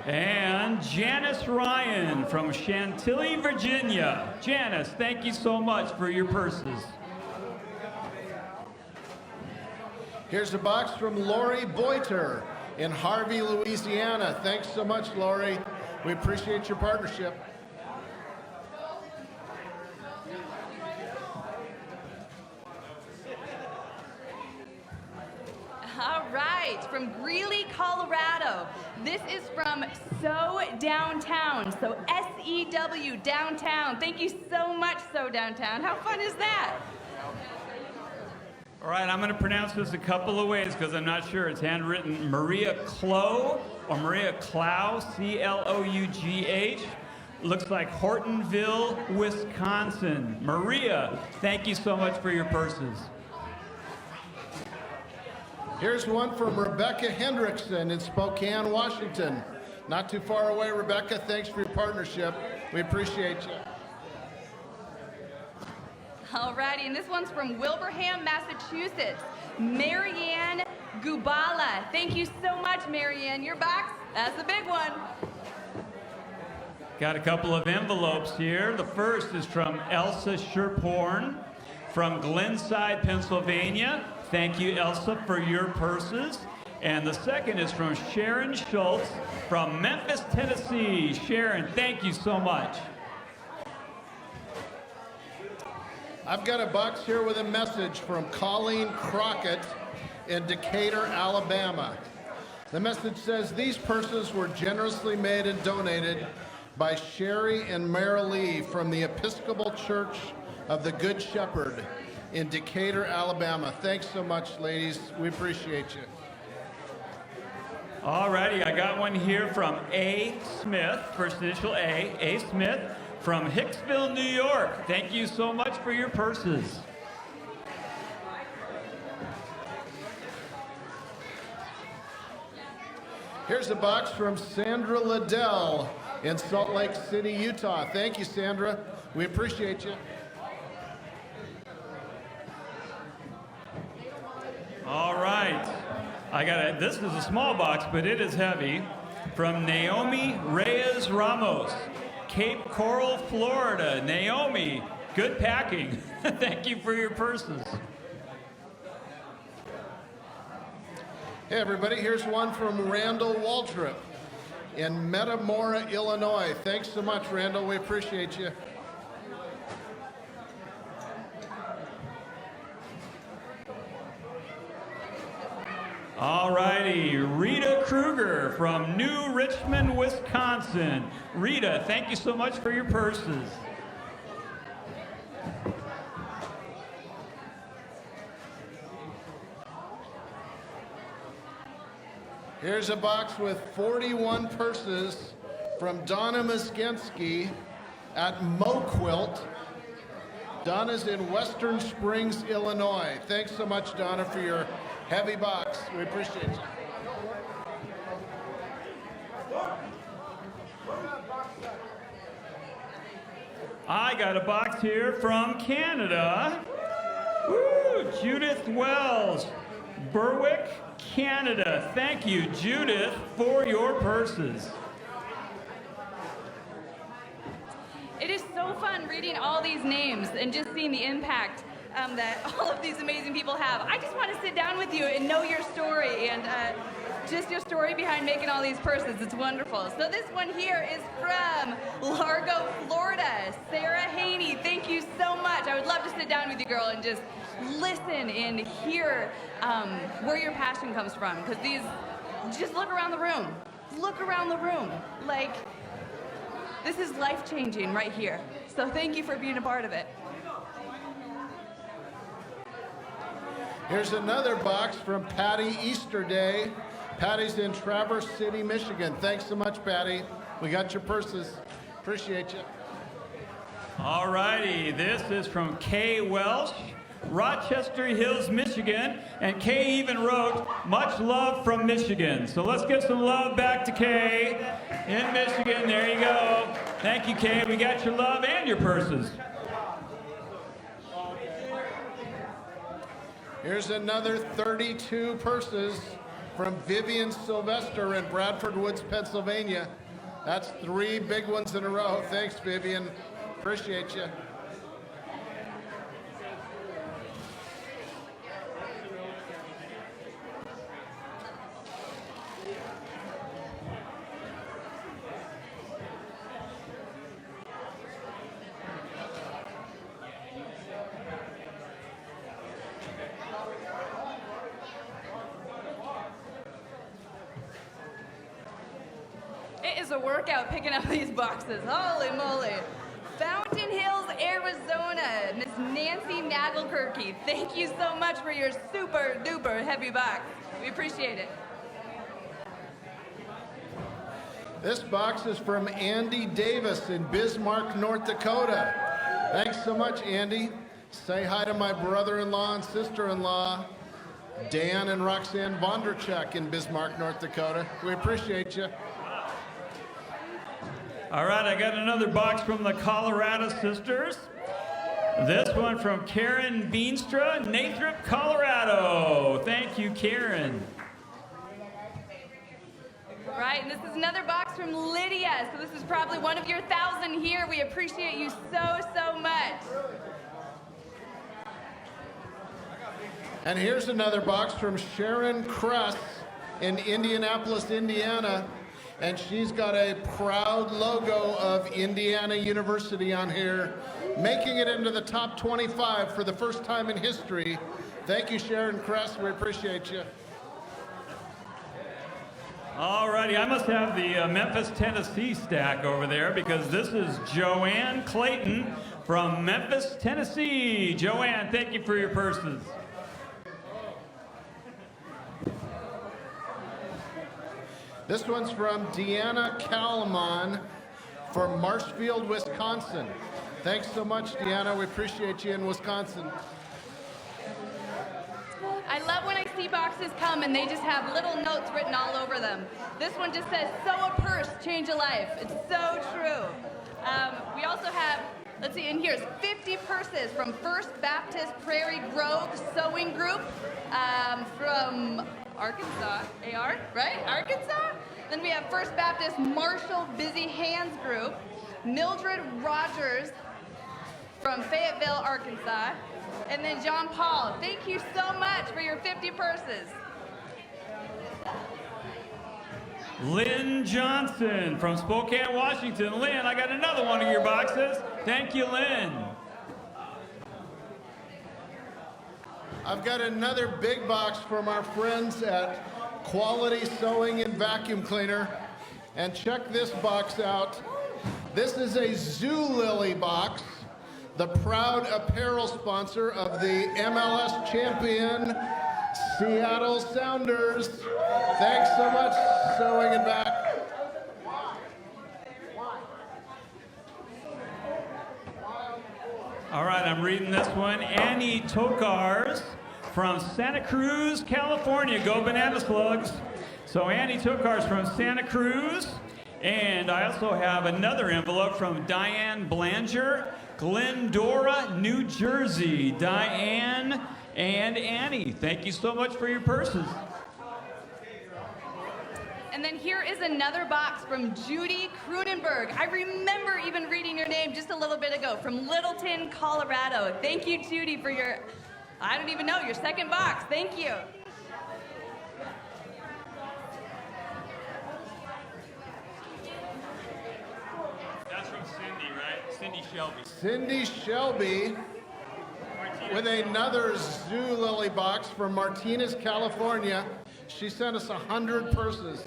And Janice Ryan from Chantilly, Virginia. Janice, thank you so much for your purses. Here's a box from Lori Boiter in Harvey, Louisiana. Thanks so much, Lori. We appreciate your partnership. All right, from Greeley, Colorado. This is from So Downtown, so S-E-W, Downtown. Thank you so much, So Downtown. How fun is that? All right, I'm going to pronounce this a couple of ways because I'm not sure. It's handwritten Maria Clough or Maria Clough, C-L-O-U-G-H. Looks like Hortonville, Wisconsin. Maria, thank you so much for your purses. Here's one from Rebecca Hendrickson in Spokane, Washington. Not too far away, Rebecca. Thanks for your partnership. We appreciate you. All righty, and this one's from Wilbraham, Massachusetts. Marianne Gubala. Thank you so much, Marianne. Your box, that's a big one. Got a couple of envelopes here. The first is from Elsa Sherporn from Glenside, Pennsylvania. Thank you, Elsa, for your purses. And the second is from Sharon Schultz from Memphis, Tennessee. Sharon, thank you so much. I've got a box here with a message from Colleen Crockett in Decatur, Alabama. The message says, these purses were generously made and donated by Sherry and Marilee from the Episcopal Church of the Good Shepherd. in Decatur, Alabama. Thanks so much, ladies. We appreciate you. All righty, I got one here from A. Smith, first initial A. A. Smith from Hicksville, New York. Thank you so much for your purses. Here's a box from Sandra Liddell in Salt Lake City, Utah. Thank you, Sandra. We appreciate you. All right. This is a small box, but it is heavy. From Naomi Reyes Ramos, Cape Coral, Florida. Naomi, good packing. Thank you for your purses. Hey, everybody, here's one from Randall Waltrip in Metamora, Illinois. Thanks so much, Randall. We appreciate you. All righty, Rita Kruger from New Richmond, Wisconsin. Rita, thank you so much for your purses. Here's a box with 41 purses from Donna Muskensky at Quilt. Donna's in Western Springs, Illinois. Thanks so much, Donna, for your heavy box. We appreciate you. I got a box here from Canada. Woo, Judith Wells, Berwick, Canada. Thank you, Judith, for your purses. It is so fun reading all these names and just seeing the impact that all of these amazing people have. I just want to sit down with you and know your story and just your story behind making all these purses. It's wonderful. So this one here is from Largo, Florida. Sarah Haney, thank you so much. I would love to sit down with you, girl, and just listen and hear where your passion comes from. Because just look around the room. Look around the room. Like, this is life-changing right here. So thank you for being a part of it. Here's another box from Patty Easterday. Patty's in Traverse City, Michigan. Thanks so much, Patty. We got your purses. Appreciate you. All righty, this is from Kay Welsh, Rochester Hills, Michigan. And Kay even wrote, much love from Michigan. So let's give some love back to Kay in Michigan. There you go. Thank you, Kay. We got your love and your purses. Here's another 32 purses from Vivian Sylvester in Bradford Woods, Pennsylvania. That's 3 big ones in a row. Thanks, Vivian. Appreciate you. It is a workout picking up these boxes. Holy moly. Fountain Hills, Arizona. Miss Nancy Nagelkirky, thank you so much for your super duper heavy box. We appreciate it. This box is from Andy Davis in Bismarck, North Dakota. Thanks so much, Andy. Say hi to my brother-in-law and sister-in-law, Dan and Roxanne Bondarchuk in Bismarck, North Dakota. We appreciate you. All right, I got another box from the Colorado Sisters. This one from Karen Beanstra, Nathrop, Colorado. Thank you, Karen. Right, and this is another box from Lydia. So this is probably one of your 1,000 here. We appreciate you so, so much. And here's another box from Sharon Kress in Indianapolis, Indiana. And she's got a proud logo of Indiana University on here, making it into the top 25 for the first time in history. Thank you, Sharon Kress. We appreciate you. All righty, I must have the Memphis, Tennessee stack over there because this is Joanne Clayton from Memphis, Tennessee. Joanne, thank you for your purses. This one's from Deanna Kalaman from Marshfield, Wisconsin. Thanks so much, Deanna. We appreciate you in Wisconsin. I love when I see boxes come and they just have little notes written all over them. This one just says, sew a purse, change a life. It's so true. We also have, let's see, and here's 50 purses from First Baptist Prairie Grove Sewing Group from Arkansas, AR, right? Arkansas? Then we have First Baptist Marshall Busy Hands Group, Mildred Rogers from Fayetteville, Arkansas, and then John Paul. Thank you so much for your 50 purses. Lynn Johnson from Spokane, Washington. Lynn, I got another one of your boxes. Thank you, Lynn. I've got another big box from our friends at Quality Sewing and Vacuum Cleaner. And check this box out. This is a Zulily box, the proud apparel sponsor of the MLS champion Seattle Sounders. Thanks so much, Sewing and Vac. All right, I'm reading this one. Annie Tokars from Santa Cruz, California. Go Banana Slugs. So Annie Tokars from Santa Cruz. And I also have another envelope from Diane Blanger, Glendora, New Jersey. Diane and Annie, thank you so much for your purses. And then here is another box from Judy Krunenberg. I remember even reading your name just a little bit ago, from Littleton, Colorado. Thank you, Judy, for your, I don't even know, your second box. Thank you. That's from Cindy, right? Cindy Shelby. Cindy Shelby with another Zulily box from Martinez, California. She sent us 100 purses.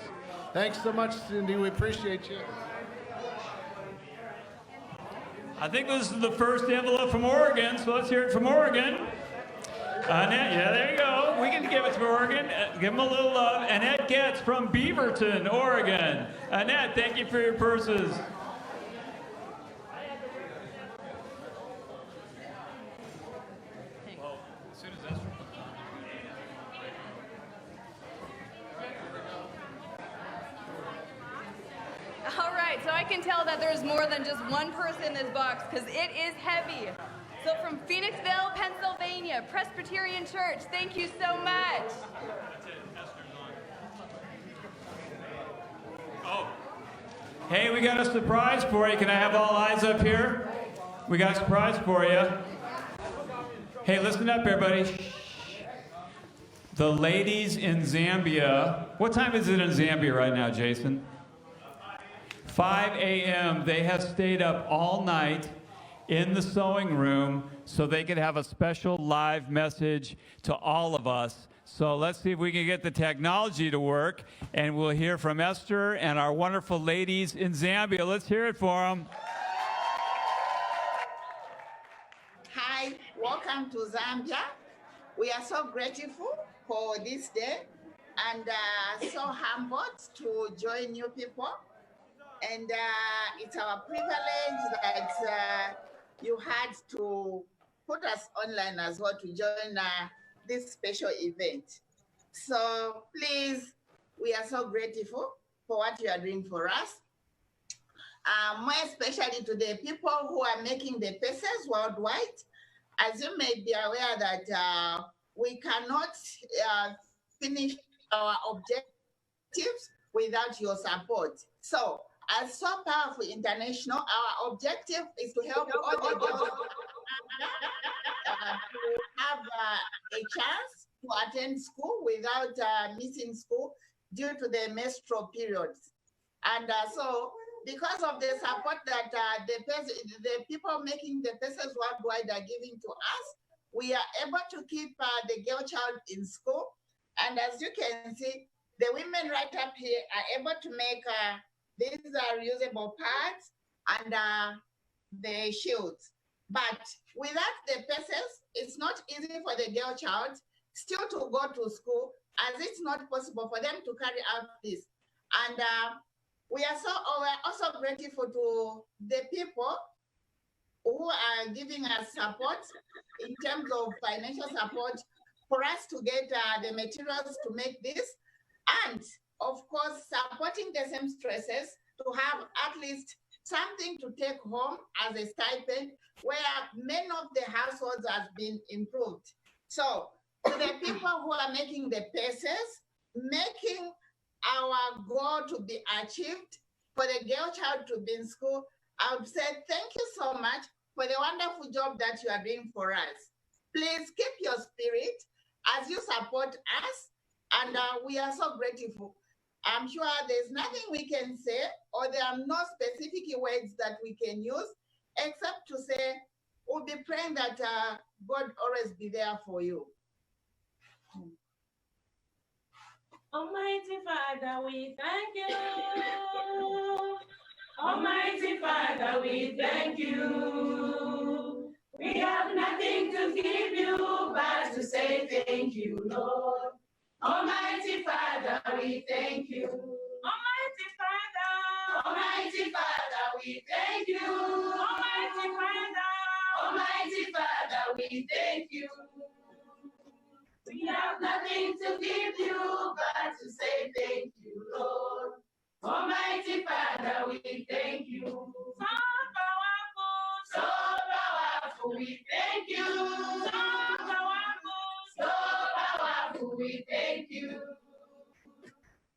Thanks so much, Cindy. We appreciate you. I think this is the first envelope from Oregon, so let's hear it from Oregon. Annette, yeah, there you go. We can give it to Oregon. Give them a little love. Annette Getz from Beaverton, Oregon. Annette, thank you for your purses. All right, so I can tell that there's more than just one purse in this box because it is heavy. So from Phoenixville, Pennsylvania, Presbyterian Church, thank you so much. Oh. Hey, we got a surprise for you. Can I have all eyes up here? We got a surprise for you. Hey, listen up, everybody. Shh. The ladies in Zambia. What time is it in Zambia right now, Jason? 5 a.m. They have stayed up all night in the sewing room so they could have a special live message to all of us. So let's see if we can get the technology to work, and we'll hear from Esther and our wonderful ladies in Zambia. Let's hear it for them. Hi, welcome to Zambia. We are so grateful for this day and so humbled to join new people. And it's our privilege that you had to put us online as well to join this special event. So please, we are so grateful for what you are doing for us. More especially to the people who are making the pieces worldwide. As you may be aware that we cannot finish our objectives without your support. So, as So Powerful International, our objective is to help all the girls to have a chance to attend school without missing school due to the menstrual periods. And so, because of the support that the people making the pieces worldwide are giving to us, we are able to keep the girl child in school. And as you can see, The women right up here are able to make these reusable pads and the shields. But without the pieces, it's not easy for the girl child still to go to school, as it's not possible for them to carry out this. And we are also grateful to the people who are giving us support in terms of financial support for us to get the materials to make this. And of course, supporting the seamstresses to have at least something to take home as a stipend, where many of the households has been improved. So to the people who are making the pieces, making our goal to be achieved for the girl child to be in school, I would say thank you so much for the wonderful job that you are doing for us. Please keep your spirit as you support us, and we are so grateful. I'm sure there's nothing we can say, or there are no specific words that we can use, except to say we'll be praying that God always be there for you. Almighty Father, we thank you. Almighty Father, we thank you. We have nothing to give you but to say thank you, Lord. Almighty Father, we thank you. Almighty Father, we thank you. Almighty Father, we thank you. We have nothing to give you but to say thank you, Lord. Almighty Father, we thank you. So powerful, we thank you. So powerful, we thank you.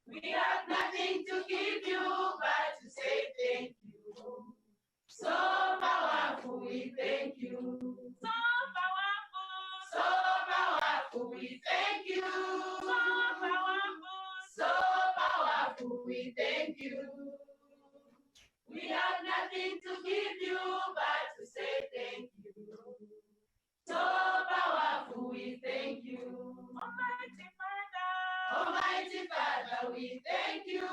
We have nothing to give you but to say thank you. So powerful, we thank you. So powerful, we thank you. So powerful, we thank you. We have nothing to give you but to say thank you. So powerful, we thank you. Almighty Father, we thank you.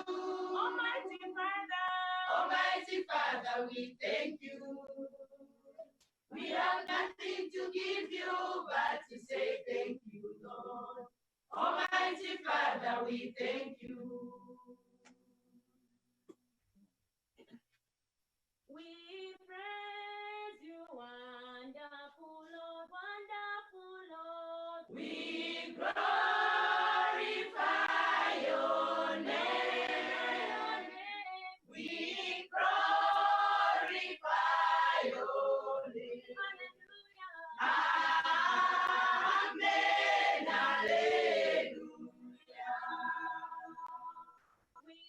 Almighty Father, we thank you. We have nothing to give you but to say thank you, Lord. Almighty Father, we thank you. We praise you, wonderful Lord, wonderful Lord. We glorify your name. We glorify your name. Amen. Hallelujah. We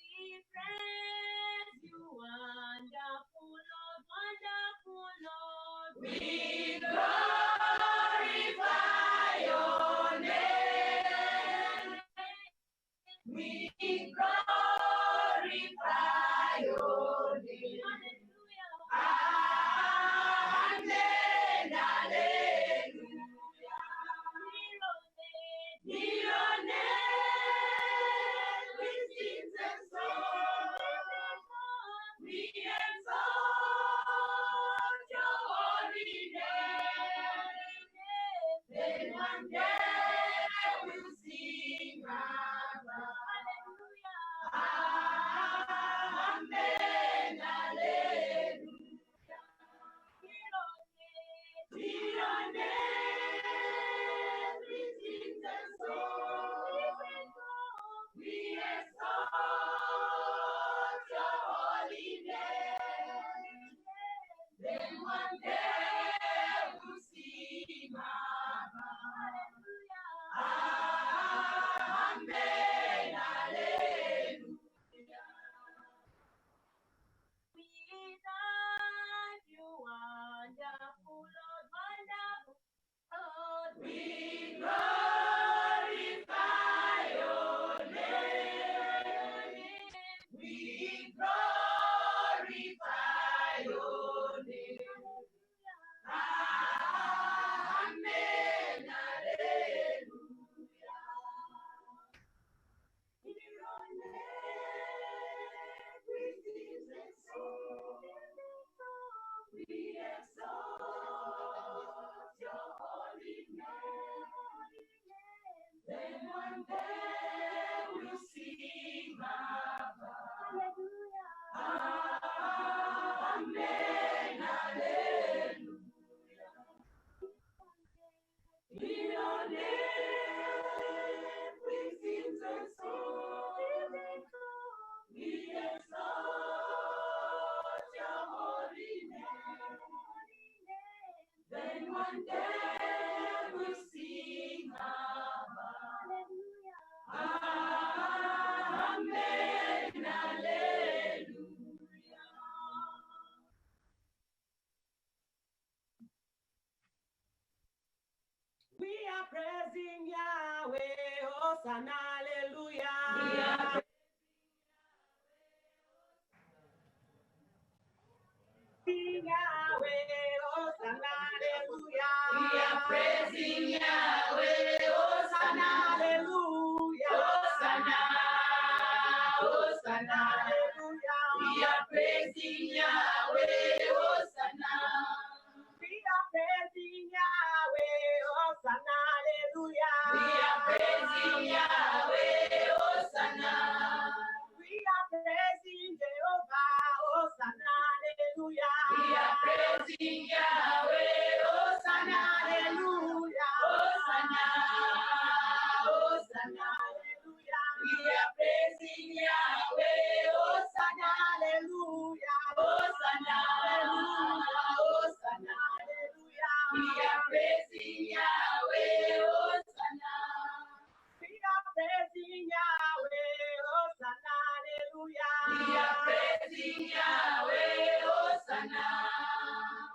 praise you, wonderful Lord, wonderful Lord. We glorify your name. We glorify your name. Amen. Hallelujah. Your name, we sing and song. We exalt your holy name. one day we'll sing Amen, Hallelujah. We are praising Yahweh, Hosanna, Hallelujah. We are praising Yahweh, Hosanna, Hallelujah. We are praising Yahweh, Hosanna, Hallelujah. Hosanna, Hosanna, Hallelujah. We are praising Yahweh, Hosanna. We are praising Yahweh, Hosanna, Hallelujah. We are praising Yahweh, Hosanna. We are praising Jehovah, Hosanna, Hallelujah. We are praising Yahweh, Hosanna, Hallelujah. Hosanna, Hosanna, Hallelujah. We are praising Yahweh, Hosanna, Hallelujah. Hosanna, Hosanna, Hallelujah. We are praising Yahweh, Hosanna. We are praising Yahweh, Hosanna, Hallelujah. We are praising Yahweh, Hosanna.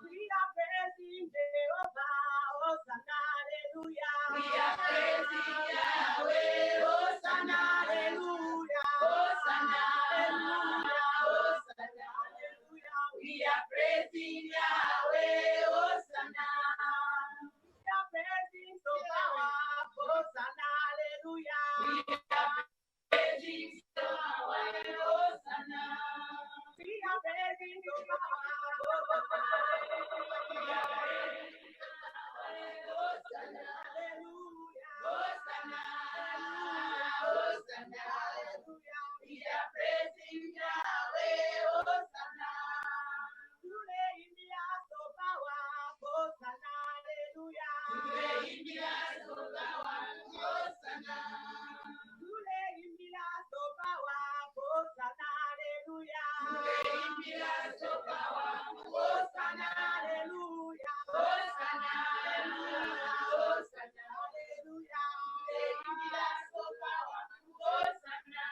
We are praising Jehovah, Hosanna, Hallelujah. We are praising Yahweh, Hosanna, Hallelujah. Hosanna, Hosanna, Hallelujah. We are praising Yahweh, Hosanna. We are praising Jehovah, Hosanna, Hallelujah. We are praising Yahweh, Hosanna. We are praising Jehovah, Hosanna, Hallelujah. Hosanna, Hosanna, Hallelujah. We are praising Yahweh, Hosanna. Today in the house of power, Hosanna, Hallelujah. Today in the house of power, Hosanna. Today in the house of power, Hosanna, Hallelujah. Today in the house of power, Hosanna, Hallelujah. Hosanna, Hosanna, Hallelujah. Today in the house of power, Hosanna.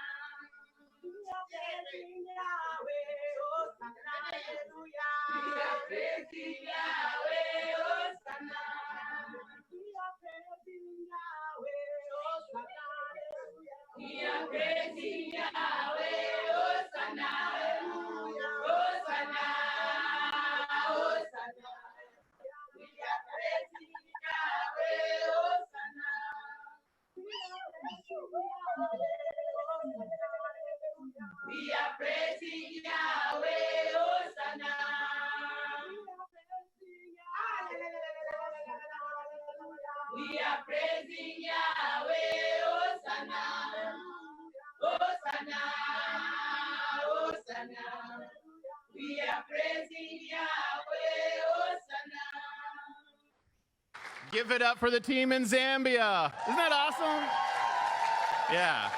We are praising Yahweh, Hosanna, Hallelujah. We are praising Yahweh, Hosanna. We are praising Yahweh, Hosanna, Hallelujah. We are praising Yahweh, Hosanna, Hallelujah. Hosanna, Hosanna. We are praising Yahweh, Hosanna. We are praising Yahweh, Hosanna. We are praising Yahweh, Hosanna. We are praising Yahweh, Hosanna. Hosanna, Hosanna. We are praising Yahweh, Hosanna. Give it up for the team in Zambia. Isn't that awesome? Yeah.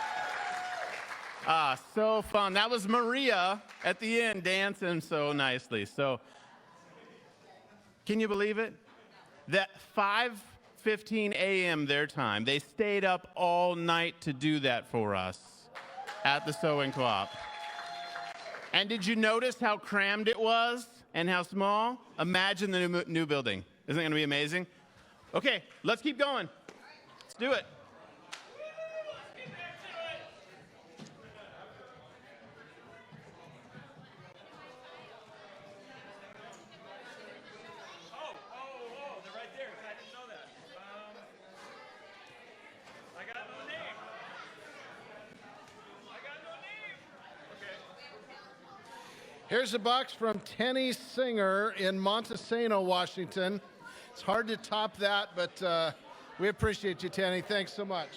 So fun. That was Maria at the end dancing so nicely. So, can you believe it? That 5:15 a.m. their time, they stayed up all night to do that for us at the sewing co-op. And did you notice how crammed it was and how small? Imagine the new building. Isn't it going to be amazing? Okay, let's keep going. Let's do it. They're right there. I didn't know that. I got no name. Okay. Here's a box from Tenny Singer in Montesano, Washington. It's hard to top that, but we appreciate you, Tenny. Thanks so much.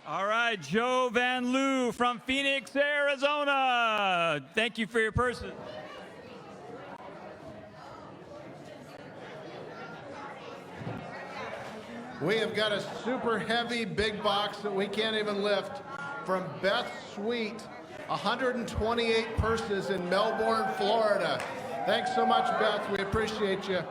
All right, Joe Van Loo from Phoenix, Arizona. Thank you for your person. We have got a super heavy big box that we can't even lift from Beth Sweet, 128 purses in Melbourne, Florida. Thanks so much, Beth. We appreciate you.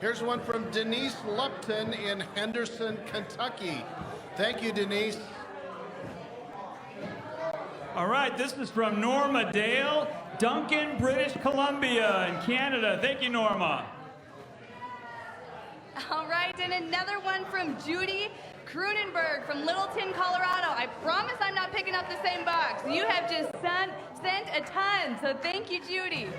Here's one from Denise Lupton in Henderson, Kentucky. Thank you, Denise. All right, this is from Norma Dale, Duncan, British Columbia in Canada. Thank you, Norma. All right, and another one from Judy Krunenberg from Littleton, Colorado. I promise I'm not picking up the same box. You have just sent a ton, so thank you, Judy.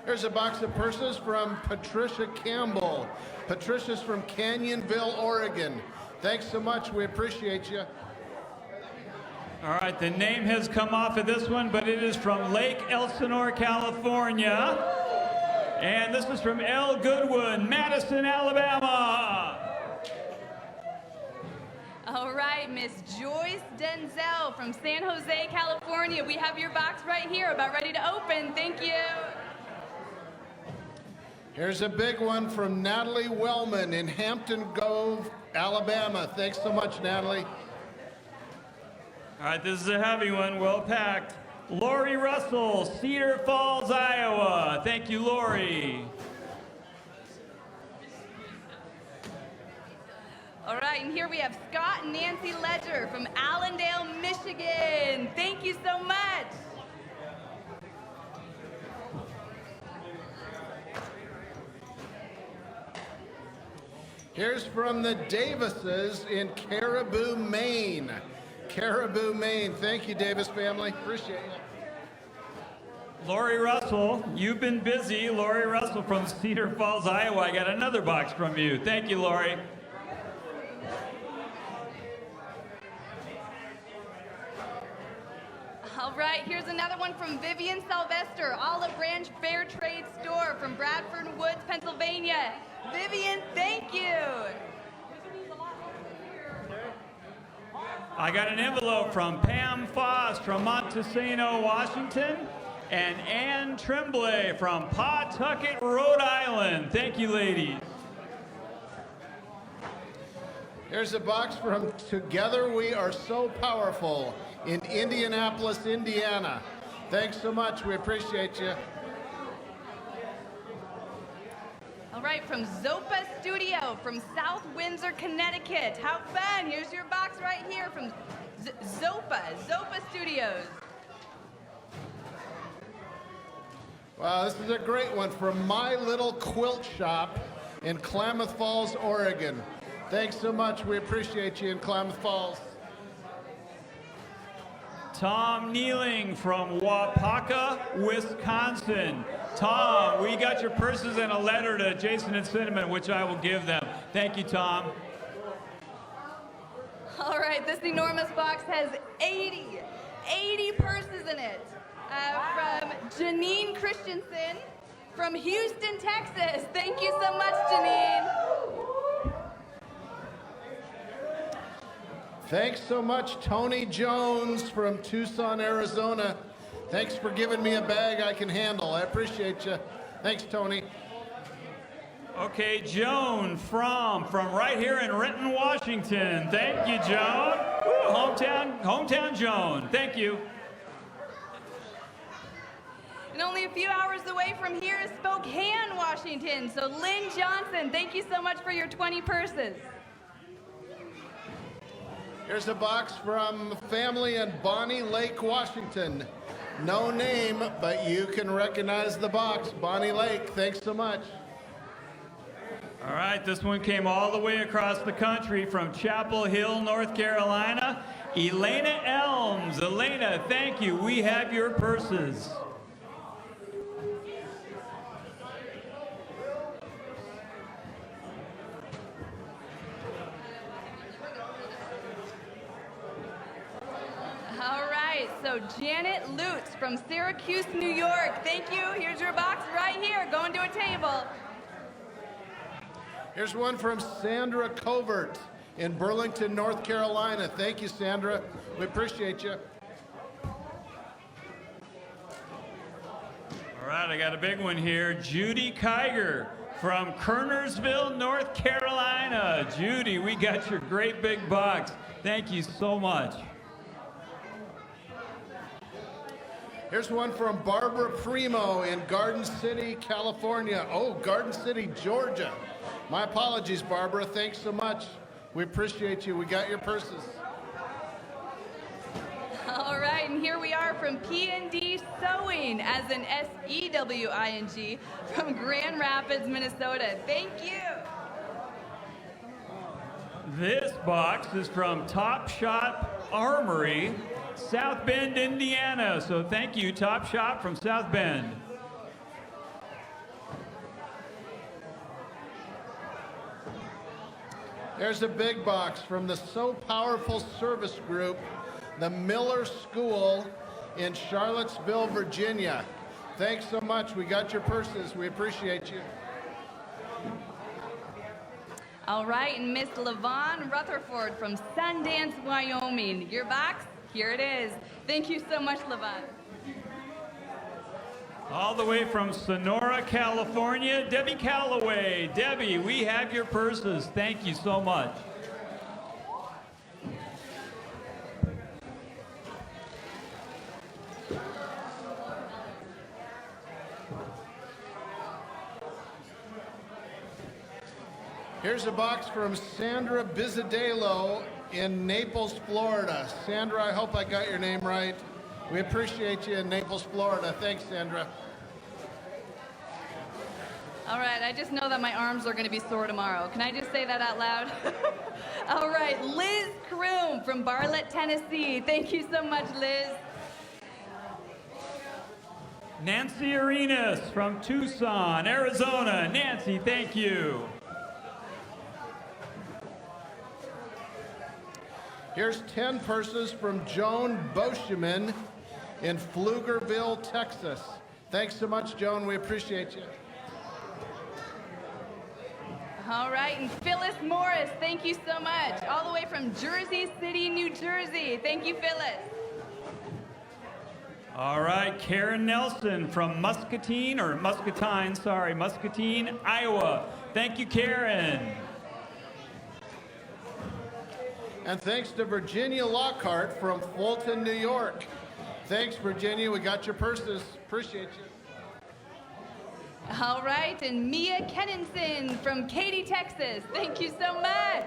Here's a box of purses from Patricia Campbell. Patricia's from Canyonville, Oregon. Thanks so much. We appreciate you. All right, the name has come off of this one, but it is from Lake Elsinore, California. And this is from L. Goodwin, Madison, Alabama. All right, Miss Joyce Denzel from San Jose, California. We have your box right here, about ready to open. Thank you. Here's a big one from Natalie Wellman in Hampton Grove, Alabama. Thanks so much, Natalie. All right, this is a heavy one, well packed. Lori Russell, Cedar Falls, Iowa. Thank you, Lori. All right, and here we have Scott and Nancy Ledger from Allendale, Michigan. Thank you so much. Here's from the Davises in Caribou, Maine. Caribou, Maine. Thank you, Davis family. Appreciate it. Lori Russell, you've been busy. Lori Russell from Cedar Falls, Iowa. I got another box from you. Thank you, Lori. All right, here's another one from Vivian Sylvester, Olive Branch Fair Trade Store from Bradford Woods, Pennsylvania. Vivian, thank you. I got an envelope from Pam Foss from Montesano, Washington, and Ann Tremblay from Pawtucket, Rhode Island. Thank you, ladies. Here's a box from Together We Are So Powerful in Indianapolis, Indiana. Thanks so much. We appreciate you. All right, from Zopa Studio from South Windsor, Connecticut. How fun. Here's your box right here from Zopa Studios. Wow, this is a great one from My Little Quilt Shop in Klamath Falls, Oregon. Thanks so much. We appreciate you in Klamath Falls. Tom Nealing from Wapaka, Wisconsin. Tom, we got your purses and a letter to Jason and Cinnamon, which I will give them. Thank you, Tom. All right, this enormous box has 80 purses in it. From Janine Christensen from Houston, Texas. Thank you so much, Janine. Thanks so much, Tony Jones from Tucson, Arizona. Thanks for giving me a bag I can handle. I appreciate you. Thanks, Tony. Okay, Joan from right here in Renton, Washington. Thank you, Joan. Woo, hometown Joan. Thank you. And only a few hours away from here is Spokane, Washington. So Lynn Johnson, thank you so much for your 20 purses. Here's a box from family in Bonnie Lake, Washington. No name, but you can recognize the box. Bonnie Lake, thanks so much. All right, this one came all the way across the country from Chapel Hill, North Carolina. Elena Elms. Elena, thank you. We have your purses. So Janet Lutz from Syracuse, New York. Thank you. Here's your box right here. Going to a table. Here's one from Sandra Covert in Burlington, North Carolina. Thank you, Sandra. We appreciate you. All right, I got a big one here. Judy Kiger from Kernersville, North Carolina. Judy, we got your great big box. Thank you so much. Here's one from Barbara Primo in Garden City, California. Oh, Garden City, Georgia. My apologies, Barbara. Thanks so much. We appreciate you. We got your purses. All right, and here we are from P&D Sewing, as in S-E-W-I-N-G, from Grand Rapids, Minnesota. Thank you. This box is from Top Shot Armory, South Bend, Indiana. So thank you, Top Shot from South Bend. There's a big box from the So Powerful Service Group, the Miller School in Charlottesville, Virginia. Thanks so much. We got your purses. We appreciate you. All right, and Miss LaVon Rutherford from Sundance, Wyoming. Your box, here it is. Thank you so much, LaVon. All the way from Sonora, California, Debbie Calloway. Debbie, we have your purses. Thank you so much. Here's a box from Sandra Bizzadelo in Naples, Florida. Sandra, I hope I got your name right. We appreciate you in Naples, Florida. Thanks, Sandra. All right, I just know that my arms are going to be sore tomorrow. Can I just say that out loud? All right, Liz Kroom from Bartlett, Tennessee. Thank you so much, Liz. Nancy Arenas from Tucson, Arizona. Nancy, thank you. Here's 10 purses from Joan Boscheman in Pflugerville, Texas. Thanks so much, Joan. We appreciate you. All right, and Phyllis Morris, thank you so much. All the way from Jersey City, New Jersey. Thank you, Phyllis. All right, Karen Nelson from Muscatine, Iowa. Thank you, Karen. And thanks to Virginia Lockhart from Fulton, New York. Thanks, Virginia. We got your purses. Appreciate you. All right, and Mia Kenninson from Katy, Texas. Thank you so much.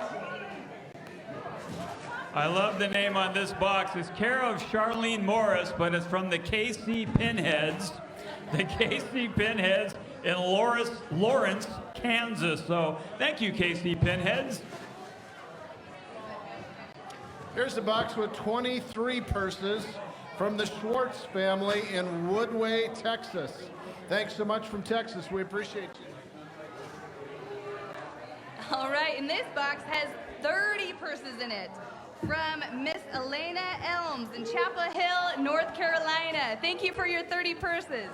I love the name on this box. It's care of Charlene Morris, but it's from the KC Pinheads. The KC Pinheads in Lawrence, Kansas. So thank you, KC Pinheads. Here's a box with 23 purses from the Schwartz family in Woodway, Texas. Thanks so much from Texas. We appreciate you. All right, and this box has 30 purses in it from Miss Elena Elms in Chapel Hill, North Carolina. Thank you for your 30 purses.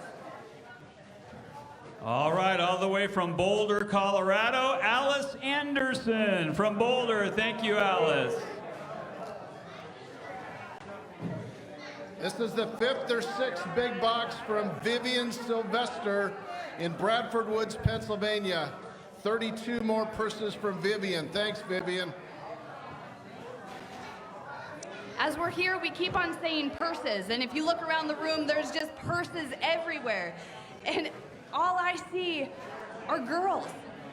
All right, all the way from Boulder, Colorado, Alice Anderson from Boulder. Thank you, Alice. This is the 5th or 6th big box from Vivian Sylvester in Bradford Woods, Pennsylvania. 32 more purses from Vivian. Thanks, Vivian. As we're here, we keep on saying purses, and if you look around the room, there's just purses everywhere. And all I see are girls.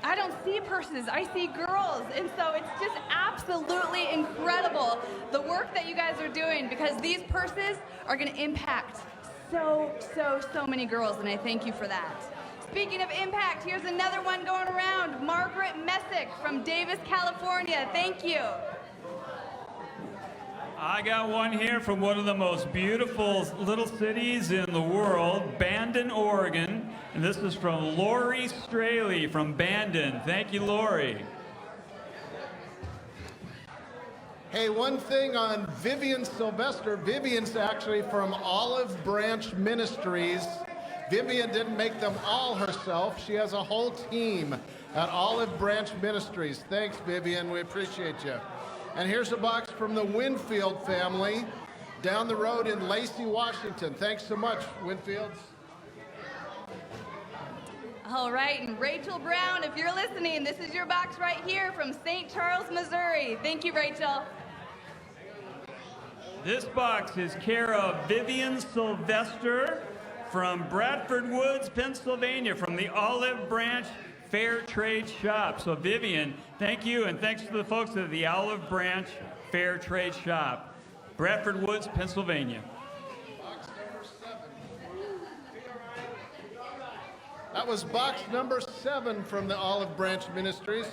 I don't see purses, I see girls. And so it's just absolutely incredible the work that you guys are doing, because these purses are gonna impact so many girls, and I thank you for that. Speaking of impact, here's another one going around. Margaret Messick from Davis, California. Thank you. I got one here from one of the most beautiful little cities in the world, Bandon, Oregon. And this is from Lori Straley from Bandon. Thank you, Lori. Hey, one thing on Vivian Sylvester. Vivian's actually from Olive Branch Ministries. Vivian didn't make them all herself. She has a whole team at Olive Branch Ministries. Thanks, Vivian. We appreciate you. And here's a box from the Winfield family down the road in Lacey, Washington. Thanks so much, Winfields. All right, and Rachel Brown, if you're listening, this is your box right here from St. Charles, Missouri. Thank you, Rachel. This box is care of Vivian Sylvester from Bradford Woods, Pennsylvania, from the Olive Branch Fair Trade Shop. So Vivian, thank you, and thanks to the folks at the Olive Branch Fair Trade Shop, Bradford Woods, Pennsylvania. Box number 7. That was box number 7 from the Olive Branch Ministries.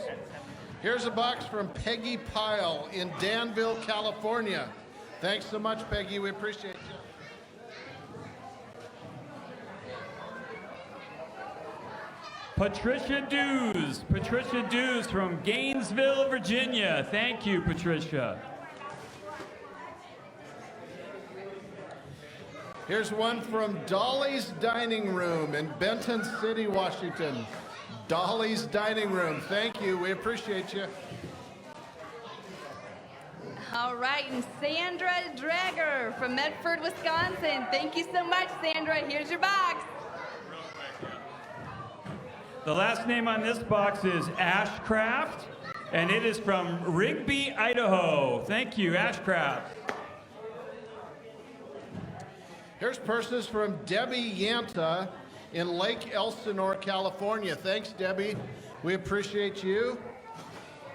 Here's a box from Peggy Pyle in Danville, California. Thanks so much, Peggy. We appreciate you. Patricia Dews from Gainesville, Virginia. Thank you, Patricia. Here's one from Dolly's Dining Room in Benton City, Washington. Dolly's Dining Room. Thank you. We appreciate you. All right, and Sandra Drager from Medford, Wisconsin. Thank you so much, Sandra. Here's your box. The last name on this box is Ashcraft, and it is from Rigby, Idaho. Thank you, Ashcraft. Here's purses from Debbie Yanta in Lake Elsinore, California. Thanks, Debbie. We appreciate you.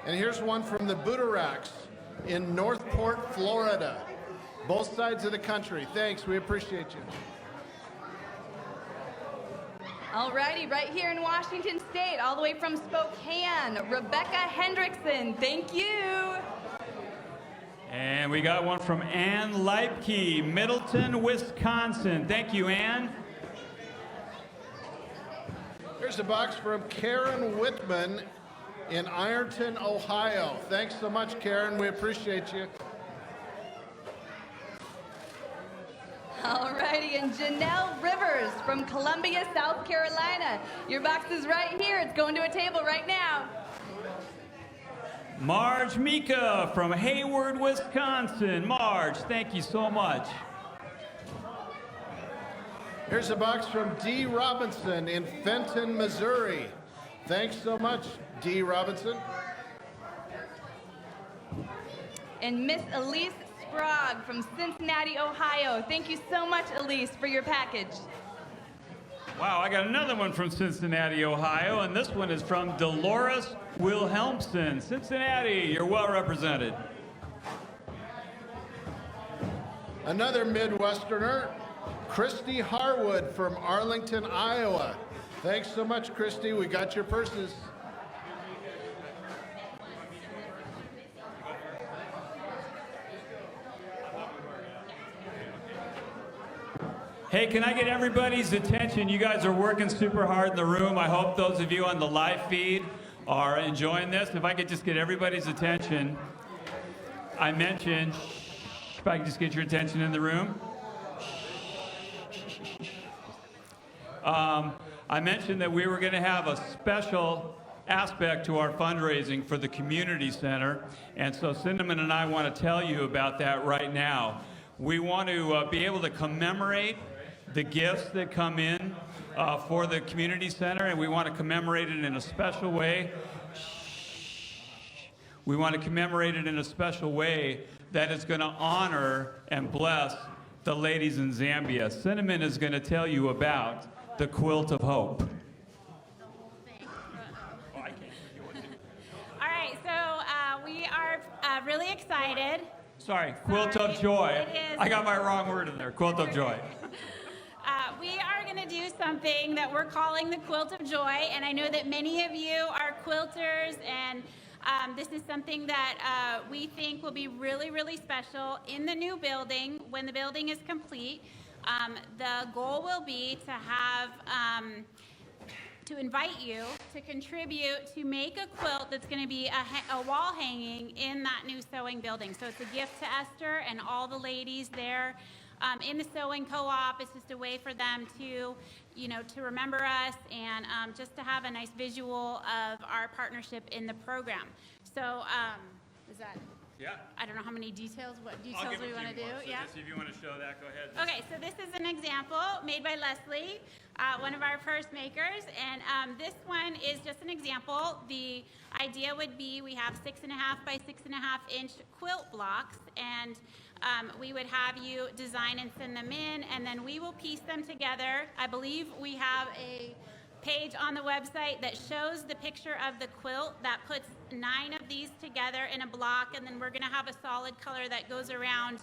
And here's one from the Budaraks in Northport, Florida. Both sides of the country. Thanks. We appreciate you. All righty, right here in Washington State, all the way from Spokane, Rebecca Hendrickson. Thank you. And we got one from Ann Leipke, Middleton, Wisconsin. Thank you, Ann. Here's a box from Karen Whitman in Ironton, Ohio. Thanks so much, Karen. We appreciate you. All righty, and Janelle Rivers from Columbia, South Carolina. Your box is right here. It's going to a table right now. Marge Mika from Hayward, Wisconsin. Marge, thank you so much. Here's a box from Dee Robinson in Fenton, Missouri. Thanks so much, Dee Robinson. And Miss Elise Sprague from Cincinnati, Ohio. Thank you so much, Elise, for your package. Wow, I got another one from Cincinnati, Ohio, and this one is from Dolores Wilhelmsen. Cincinnati, you're well represented. Another Midwesterner, Christy Harwood from Arlington, Iowa. Thanks so much, Christy. We got your purses. Hey, can I get everybody's attention? You guys are working super hard in the room. I hope those of you on the live feed are enjoying this. If I could just get everybody's attention. I mentioned, if I could just get your attention in the room. I mentioned that we were going to have a special aspect to our fundraising for the community center, and so Cinnamon and I want to tell you about that right now. We want to be able to commemorate the gifts that come in for the community center, and we want to commemorate it in a special way. We want to commemorate it in a special way that is going to honor and bless the ladies in Zambia. Cinnamon is going to tell you about the Quilt of Hope. All right, so we are really excited. Sorry, Quilt of Joy. It is. I got my wrong word in there. Quilt of Joy. We are going to do something that we're calling the Quilt of Joy, and I know that many of you are quilters, and this is something that we think will be really, really special in the new building when the building is complete. The goal will be to have to invite you to contribute to make a quilt that's going to be a wall hanging in that new sewing building. So it's a gift to Esther and all the ladies there in the sewing co-op. It's just a way for them to, to remember us and just to have a nice visual of our partnership in the program. So is that? Yeah. I don't know how many details, what details I'll give we a want to few do. more, so Yeah. just if you want to show that, go ahead. Okay, so this is an example made by Leslie, one of our first makers, and this one is just an example. The idea would be we have 6.5 by 6.5 inch quilt blocks, and and we would have you design and send them in, and then we will piece them together. I believe we have a page on the website that shows the picture of the quilt that puts 9 of these together in a block, and then we're going to have a solid color that goes around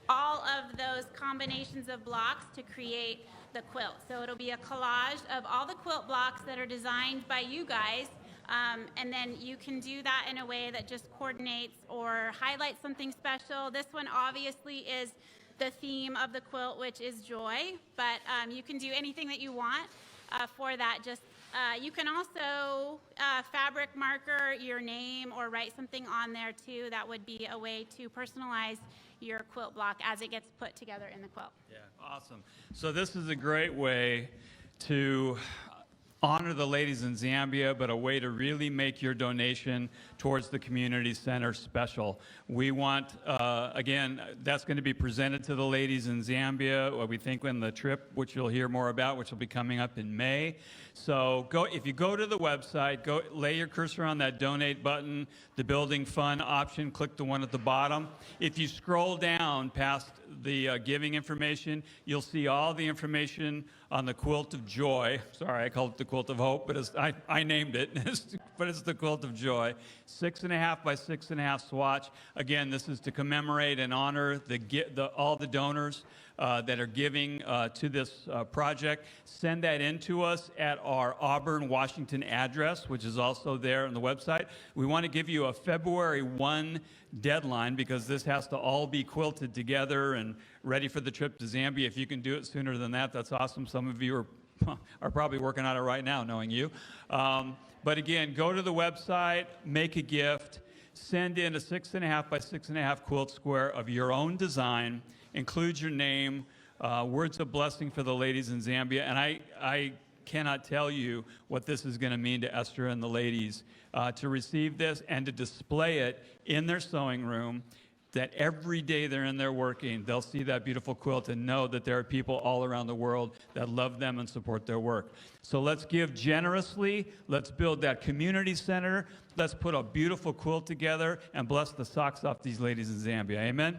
all of those combinations of blocks to create the quilt. So it'll be a collage of all the quilt blocks that are designed by you guys, and then you can do that in a way that just coordinates or highlights something special. This one obviously is the theme of the quilt, which is joy, but you can do anything that you want for that. Just you can also fabric marker your name or write something on there too. That would be a way to personalize your quilt block as it gets put together in the quilt. Yeah, awesome. So this is a great way to honor the ladies in Zambia, but a way to really make your donation towards the community center special. We want, again, that's going to be presented to the ladies in Zambia, what we think when the trip, which you'll hear more about, which will be coming up in May. So if you go to the website, go lay your cursor on that donate button, the building fund option, click the one at the bottom. If you scroll down past the giving information, you'll see all the information on the Quilt of Joy. Sorry, I called it the Quilt of Hope, but I named it, but it's the Quilt of Joy. 6.5 by 6.5 swatch. Again, this is to commemorate and honor all the donors that are giving to this project. Send that in to us at our Auburn, Washington address, which is also there on the website. We want to give you a February 1 deadline because this has to all be quilted together and ready for the trip to Zambia. If you can do it sooner than that, that's awesome. Some of you are probably working on it right now, knowing you. But again, go to the website, make a gift, send in a 6.5 by 6.5 quilt square of your own design, include your name, words of blessing for the ladies in Zambia, and I cannot tell you what this is going to mean to Esther and the ladies to receive this and to display it in their sewing room, that every day they're in there working, they'll see that beautiful quilt and know that there are people all around the world that love them and support their work. So let's give generously. Let's build that community center. Let's put a beautiful quilt together and bless the socks off these ladies in Zambia. Amen?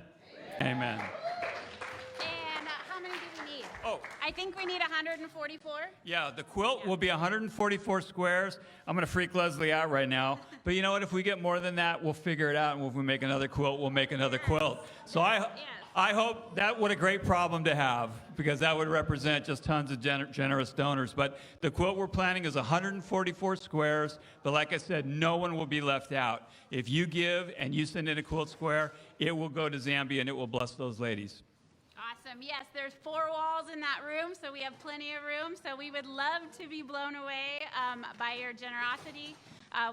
Amen. And how many do we need? Oh. I think we need 144. Yeah, the quilt will be 144 squares. I'm going to freak Leslie out right now. But you know what? If we get more than that, we'll figure it out. And if we make another quilt, we'll make another quilt. So I hope that what a great problem to have, because that would represent just tons of generous donors. But the quilt we're planning is 144 squares. But like I said, no one will be left out. If you give and you send in a quilt square, it will go to Zambia and it will bless those ladies. Awesome. Yes, there's 4 walls in that room, so we have plenty of room. So we would love to be blown away by your generosity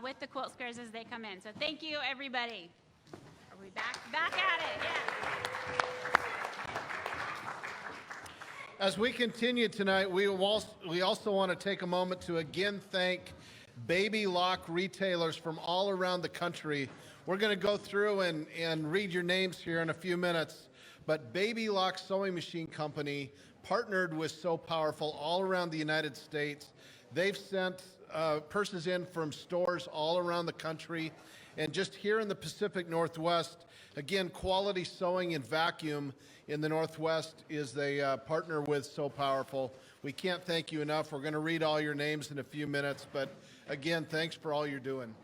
with the quilt squares as they come in. So thank you, everybody. Are we back at it? Yes. As we continue tonight, we also want to take a moment to again thank baby lock retailers from all around the country. We're going to go through and read your names here in a few minutes. But Baby Lock Sewing Machine Company partnered with So Powerful all around the United States. They've sent purses in from stores all around the country. And just here in the Pacific Northwest, again, Quality Sewing and Vacuum in the Northwest is they partner with So Powerful. We can't thank you enough. We're going to read all your names in a few minutes. But again, thanks for all you're doing.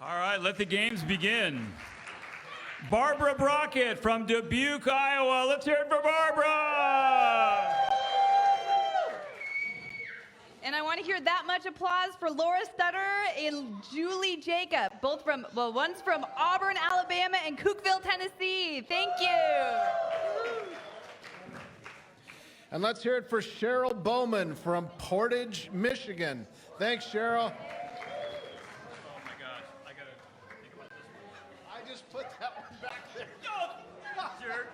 All right, let the games begin. Barbara Brockett from Dubuque, Iowa. Let's hear it for Barbara. And I want to hear that much applause for Laura Stutter and Julie Jacob, both from, well, one's from Auburn, Alabama, and Cookeville, Tennessee. Thank you. And let's hear it for Cheryl Bowman from Portage, Michigan. Thanks, Cheryl. Put that one back there.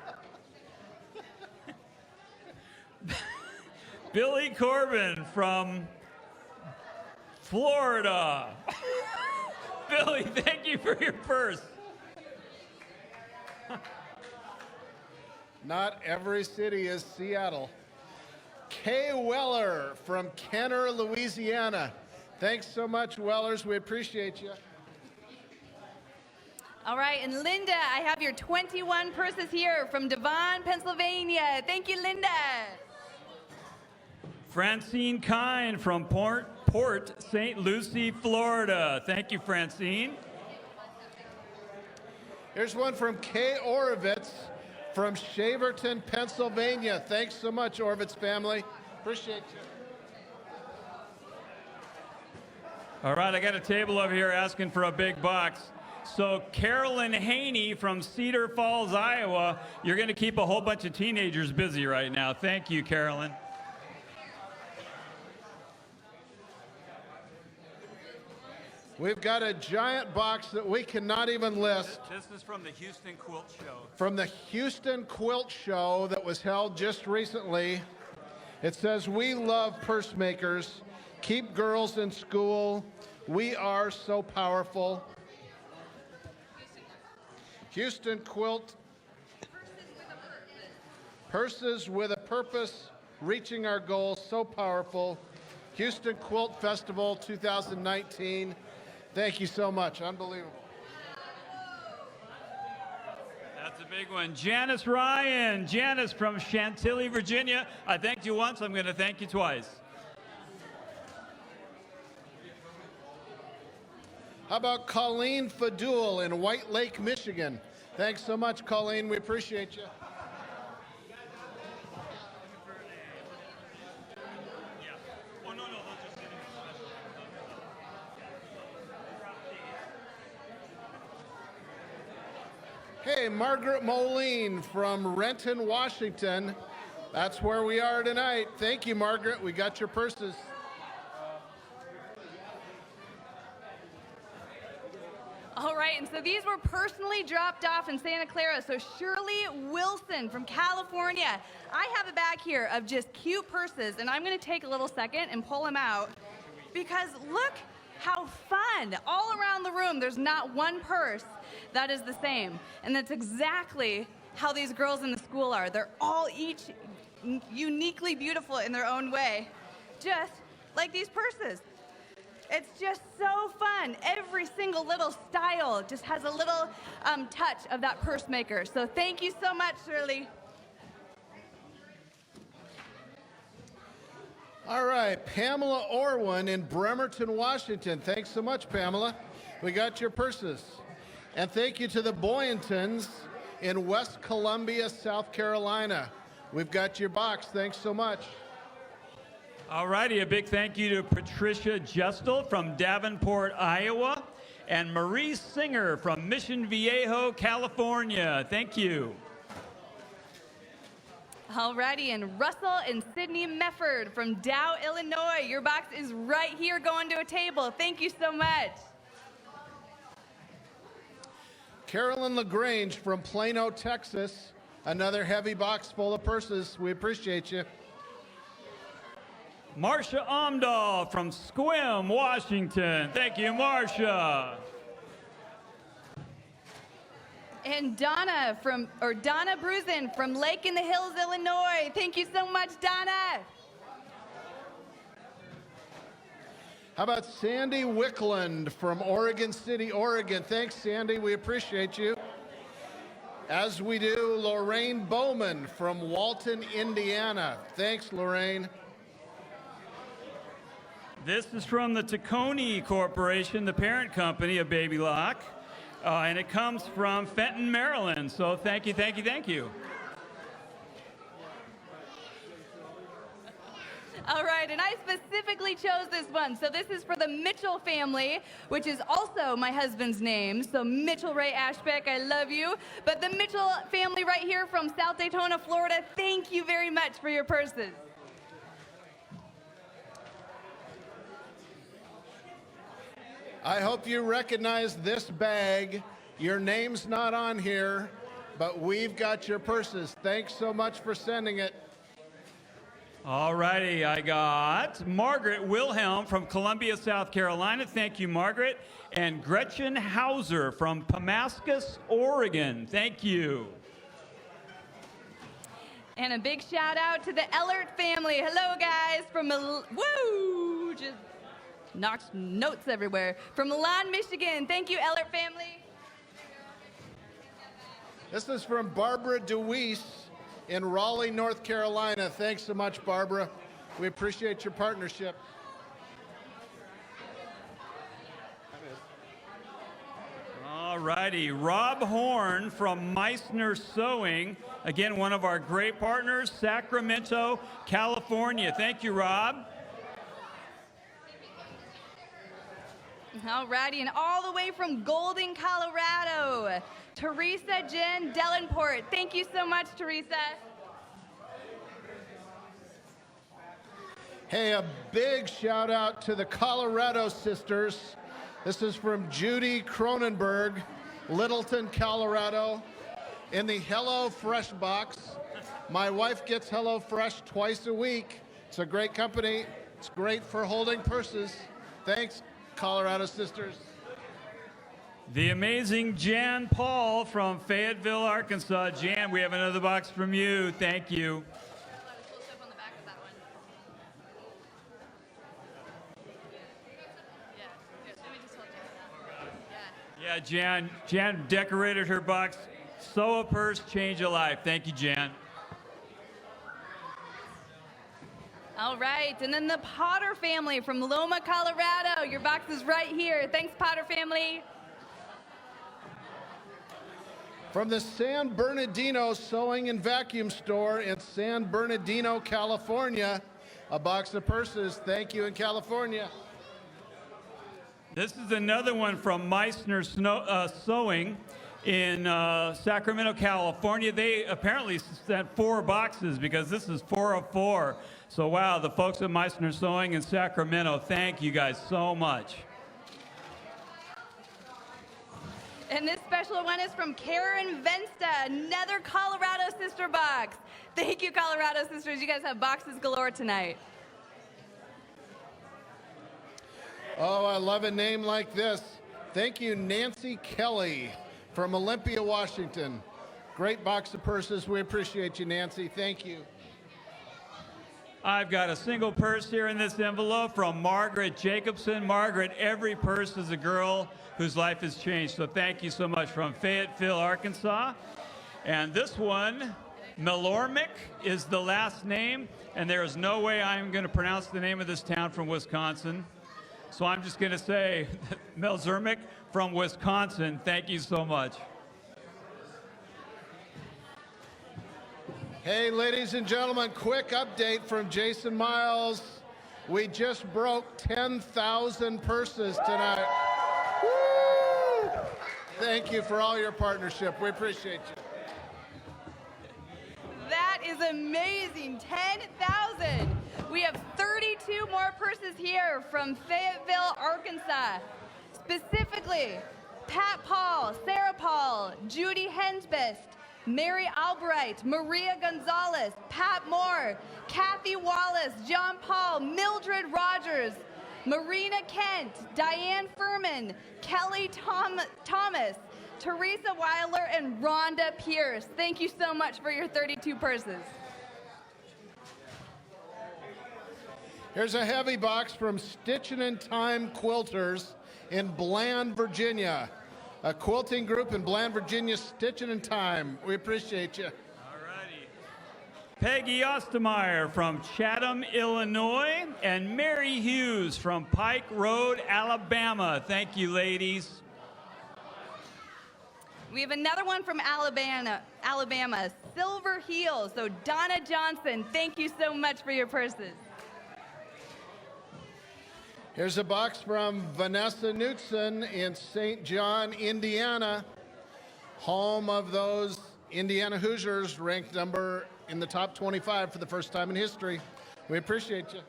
Billy Corbin from Florida. Billy, thank you for your purse. Not every city is Seattle. Kay Weller from Kenner, Louisiana. Thanks so much, Wellers. We appreciate you. All right, and Linda, I have your 21 purses here from Devon, Pennsylvania. Thank you, Linda. Francine Kine from Port St. Lucie, Florida. Thank you, Francine. Here's one from Kay Orovitz from Shaverton, Pennsylvania. Thanks so much, Orovitz family. Appreciate you. All right, I got a table over here asking for a big box. So Carolyn Haney from Cedar Falls, Iowa, you're going to keep a whole bunch of teenagers busy right now. Thank you, Carolyn. We've got a giant box that we cannot even list. This is from the Houston Quilt Show. From the Houston Quilt Show that was held just recently. It says, "We love purse makers. Keep girls in school. We are so powerful." Houston Quilt. Purses with a purpose, reaching our goals, so powerful. Houston Quilt Festival 2019. Thank you so much. Unbelievable. That's a big one. Janice Ryan. Janice from Chantilly, Virginia. I thanked you once. I'm going to thank you twice. How about Colleen Fadul in White Lake, Michigan? Thanks so much, Colleen. We appreciate you. Hey, Margaret Moline from Renton, Washington. That's where we are tonight. Thank you, Margaret. We got your purses. All right, and so these were personally dropped off in Santa Clara. So Shirley Wilson from California. I have a bag here of just cute purses, and I'm going to take a little second and pull them out because look how fun. All around the room, there's not one purse that is the same. And that's exactly how these girls in the school are. They're all each uniquely beautiful in their own way, just like these purses. It's just so fun. Every single little style just has a little touch of that purse maker. So thank you so much, Shirley. All right, Pamela Orwin in Bremerton, Washington. Thanks so much, Pamela. We got your purses. And thank you to the Boyentons in West Columbia, South Carolina. We've got your box. Thanks so much. All righty, a big thank you to Patricia Justel from Davenport, Iowa, and Marie Singer from Mission Viejo, California. Thank you. All righty, and Russell and Sydney Mefford from Dow, Illinois. Your box is right here going to a table. Thank you so much. Carolyn LaGrange from Plano, Texas. Another heavy box full of purses. We appreciate you. Marcia Omdahl from Sequim, Washington. Thank you, Marcia. And Donna Brusen from Lake in the Hills, Illinois. Thank you so much, Donna. How about Sandy Wickland from Oregon City, Oregon? Thanks, Sandy. We appreciate you. As we do, Lorraine Bowman from Walton, Indiana. Thanks, Lorraine. This is from the Tacony Corporation, the parent company of Baby Lock, and it comes from Fenton, Maryland. So thank you, thank you, thank you. All right, and I specifically chose this one. So this is for the Mitchell family, which is also my husband's name. So Mitchell Ray Ashbeck, I love you. But the Mitchell family right here from South Daytona, Florida, thank you very much for your purses. I hope you recognize this bag. Your name's not on here, but we've got your purses. Thanks so much for sending it. All righty, I got Margaret Wilhelm from Columbia, South Carolina. Thank you, Margaret. And Gretchen Hauser from Damascus, Oregon. Thank you. And a big shout out to the Ellert family. Hello, guys, from This is from Barbara DeWeese in Raleigh, North Carolina. Thanks so much, Barbara. We appreciate your partnership. All righty, Rob Horn from Meissner Sewing. Again, one of our great partners, Sacramento, California. Thank you, Rob. All righty, and all the way from Golden, Colorado, Teresa Jen Dellenport. Thank you so much, Teresa. Hey, a big shout out to the Colorado sisters. This is from Judy Cronenberg, Littleton, Colorado. In the Hello Fresh box. My wife gets Hello Fresh twice a week. It's a great company. It's great for holding purses. Thanks, Colorado sisters. The amazing Jan Paul from Fayetteville, Arkansas. Jan, we have another box from you. Thank you. Yeah, Jan decorated her box. Sew a purse, change a life. Thank you, Jan. All right, and then the Potter family from Loma, Colorado. Your box is right here. Thanks, Potter family. From the San Bernardino Sewing and Vacuum Store in San Bernardino, California, a box of purses. Thank you in California. This is another one from Meissner Sewing in Sacramento, California. They apparently sent 4 boxes because this is 4 of 4. So wow, the folks at Meissner Sewing in Sacramento, thank you guys so much. And this special one is from Karen Vensta, another Colorado sister box. Thank you, Colorado sisters. You guys have boxes galore tonight. Oh, I love a name like this. Thank you, Nancy Kelly from Olympia, Washington. Great box of purses. We appreciate you, Nancy. Thank you. I've got a single purse here in this envelope from Margaret Jacobson. Margaret, every purse is a girl whose life has changed. So thank you so much from Fayetteville, Arkansas. And this one, Milormic is the last name, and there is no way I'm going to pronounce the name of this town from Wisconsin. So I'm just going to say, Melzermic from Wisconsin, thank you so much. Hey, ladies and gentlemen, quick update from Jason Miles. We just broke 10,000 purses tonight. Woo! Thank you for all your partnership. We appreciate you. That is amazing, 10,000. We have 32 more purses here from Fayetteville, Arkansas. Specifically, Pat Paul, Sarah Paul, Judy Hensbest, Mary Albright, Maria Gonzalez, Pat Moore, Kathy Wallace, John Paul, Mildred Rogers, Marina Kent, Diane Furman, Kelly Thomas, Teresa Weiler, and Rhonda Pierce. Thank you so much for your 32 purses. Here's a heavy box from Stitchin' in Time Quilters in Bland, Virginia. A quilting group in Bland, Virginia, Stitchin' in Time. We appreciate you. All righty. Peggy Ostermeyer from Chatham, Illinois, and Mary Hughes from Pike Road, Alabama. Thank you, ladies. We have another one from Alabama, Silver Heels. So Donna Johnson, thank you so much for your purses. Here's a box from Vanessa Knutson in St. John, Indiana, home of those Indiana Hoosiers, ranked number in the top 25 for the first time in history. We appreciate you.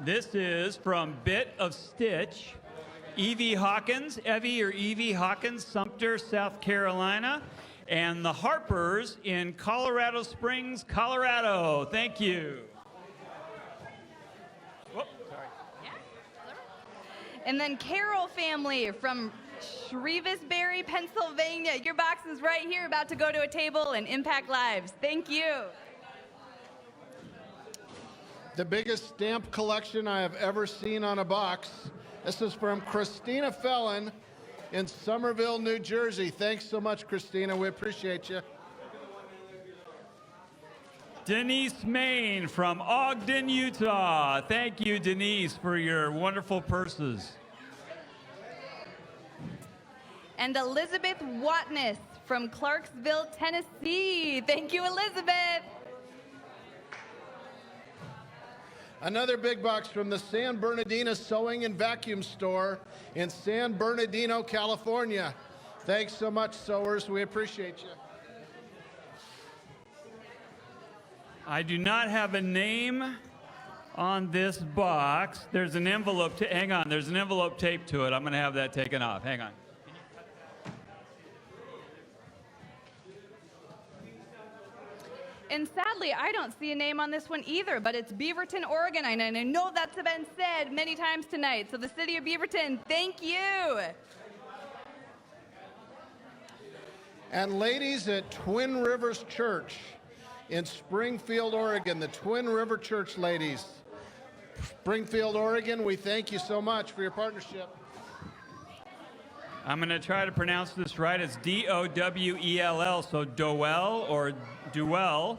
This is from Bit of Stitch, Evie Hawkins, Sumter, South Carolina, and the Harpers in Colorado Springs, Colorado. Thank you. And then Carol family from Shrevesbury, Pennsylvania. Your box is right here, about to go to a table and impact lives. Thank you. The biggest stamp collection I have ever seen on a box. This is from Christina Fellon in Somerville, New Jersey. Thanks so much, Christina. We appreciate you. Denise Main from Ogden, Utah. Thank you, Denise, for your wonderful purses. And Elizabeth Watness from Clarksville, Tennessee. Thank you, Elizabeth. Another big box from the San Bernardino Sewing and Vacuum Store in San Bernardino, California. Thanks so much, sewers. We appreciate you. I do not have a name on this box. There's an envelope. Hang on. There's an envelope taped to it. I'm going to have that taken off. Hang on. And sadly, I don't see a name on this one either, but it's Beaverton, Oregon. And I know that's been said many times tonight. So the city of Beaverton, thank you. And ladies at Twin Rivers Church in Springfield, Oregon, the Twin River Church ladies. Springfield, Oregon, we thank you so much for your partnership. I'm going to try to pronounce this right. It's D-O-W-E-L-L, so Doel or Duell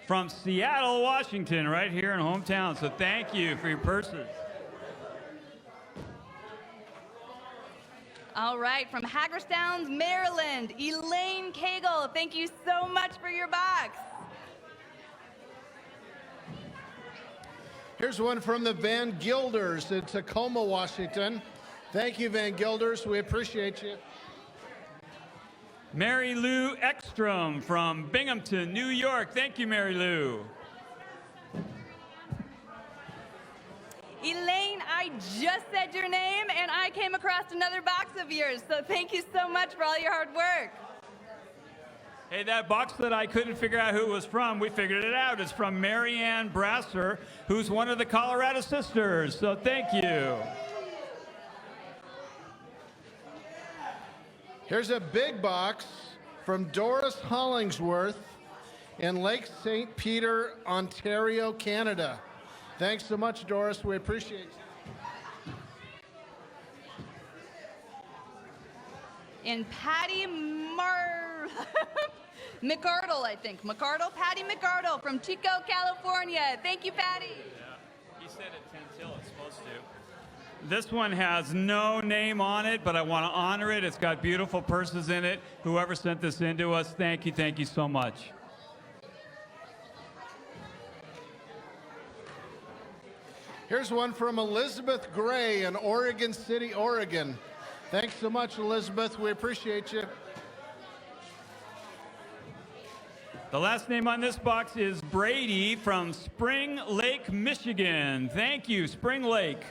from Seattle, Washington, right here in hometown. So thank you for your purses. All right, from Hagerstown, Maryland, Elaine Cagle, thank you so much for your box. Here's one from the Van Gilders in Tacoma, Washington. Thank you, Van Gilders. We appreciate you. Mary Lou Ekstrom from Binghamton, New York. Thank you, Mary Lou. Elaine, I just said your name, and I came across another box of yours, so thank you so much for all your hard work. Hey, that box that I couldn't figure out who it was from, we figured it out. It's from Marianne Brasser, who's one of the Colorado sisters, so thank you. Here's a big box from Doris Hollingsworth in Lake St. Peter, Ontario, Canada. Thanks so much, Doris. We appreciate you. And Patty McArdle, I think. Patty McArdle from Chico, California. Thank you, Patty. Yeah, he said at 10 till it's supposed to. This one has no name on it, but I want to honor it. It's got beautiful purses in it. Whoever sent this in to us, thank you so much. Here's one from Elizabeth Gray in Oregon City, Oregon. Thanks so much, Elizabeth. We appreciate you. The last name on this box is Brady from Spring Lake, Michigan. Thank you, Spring Lake.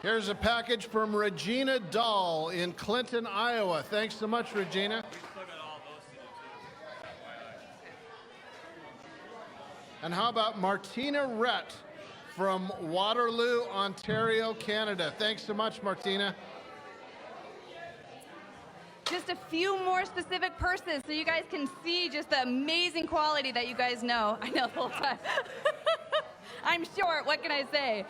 Here's a package from Regina Dahl in Clinton, Iowa. Thanks so much, Regina. And how about Martina Rett from Waterloo, Ontario, Canada. Thanks so much, Martina. Just a few more specific purses so you guys can see just the amazing quality that you guys know. I know the whole time. I'm short, what can I say?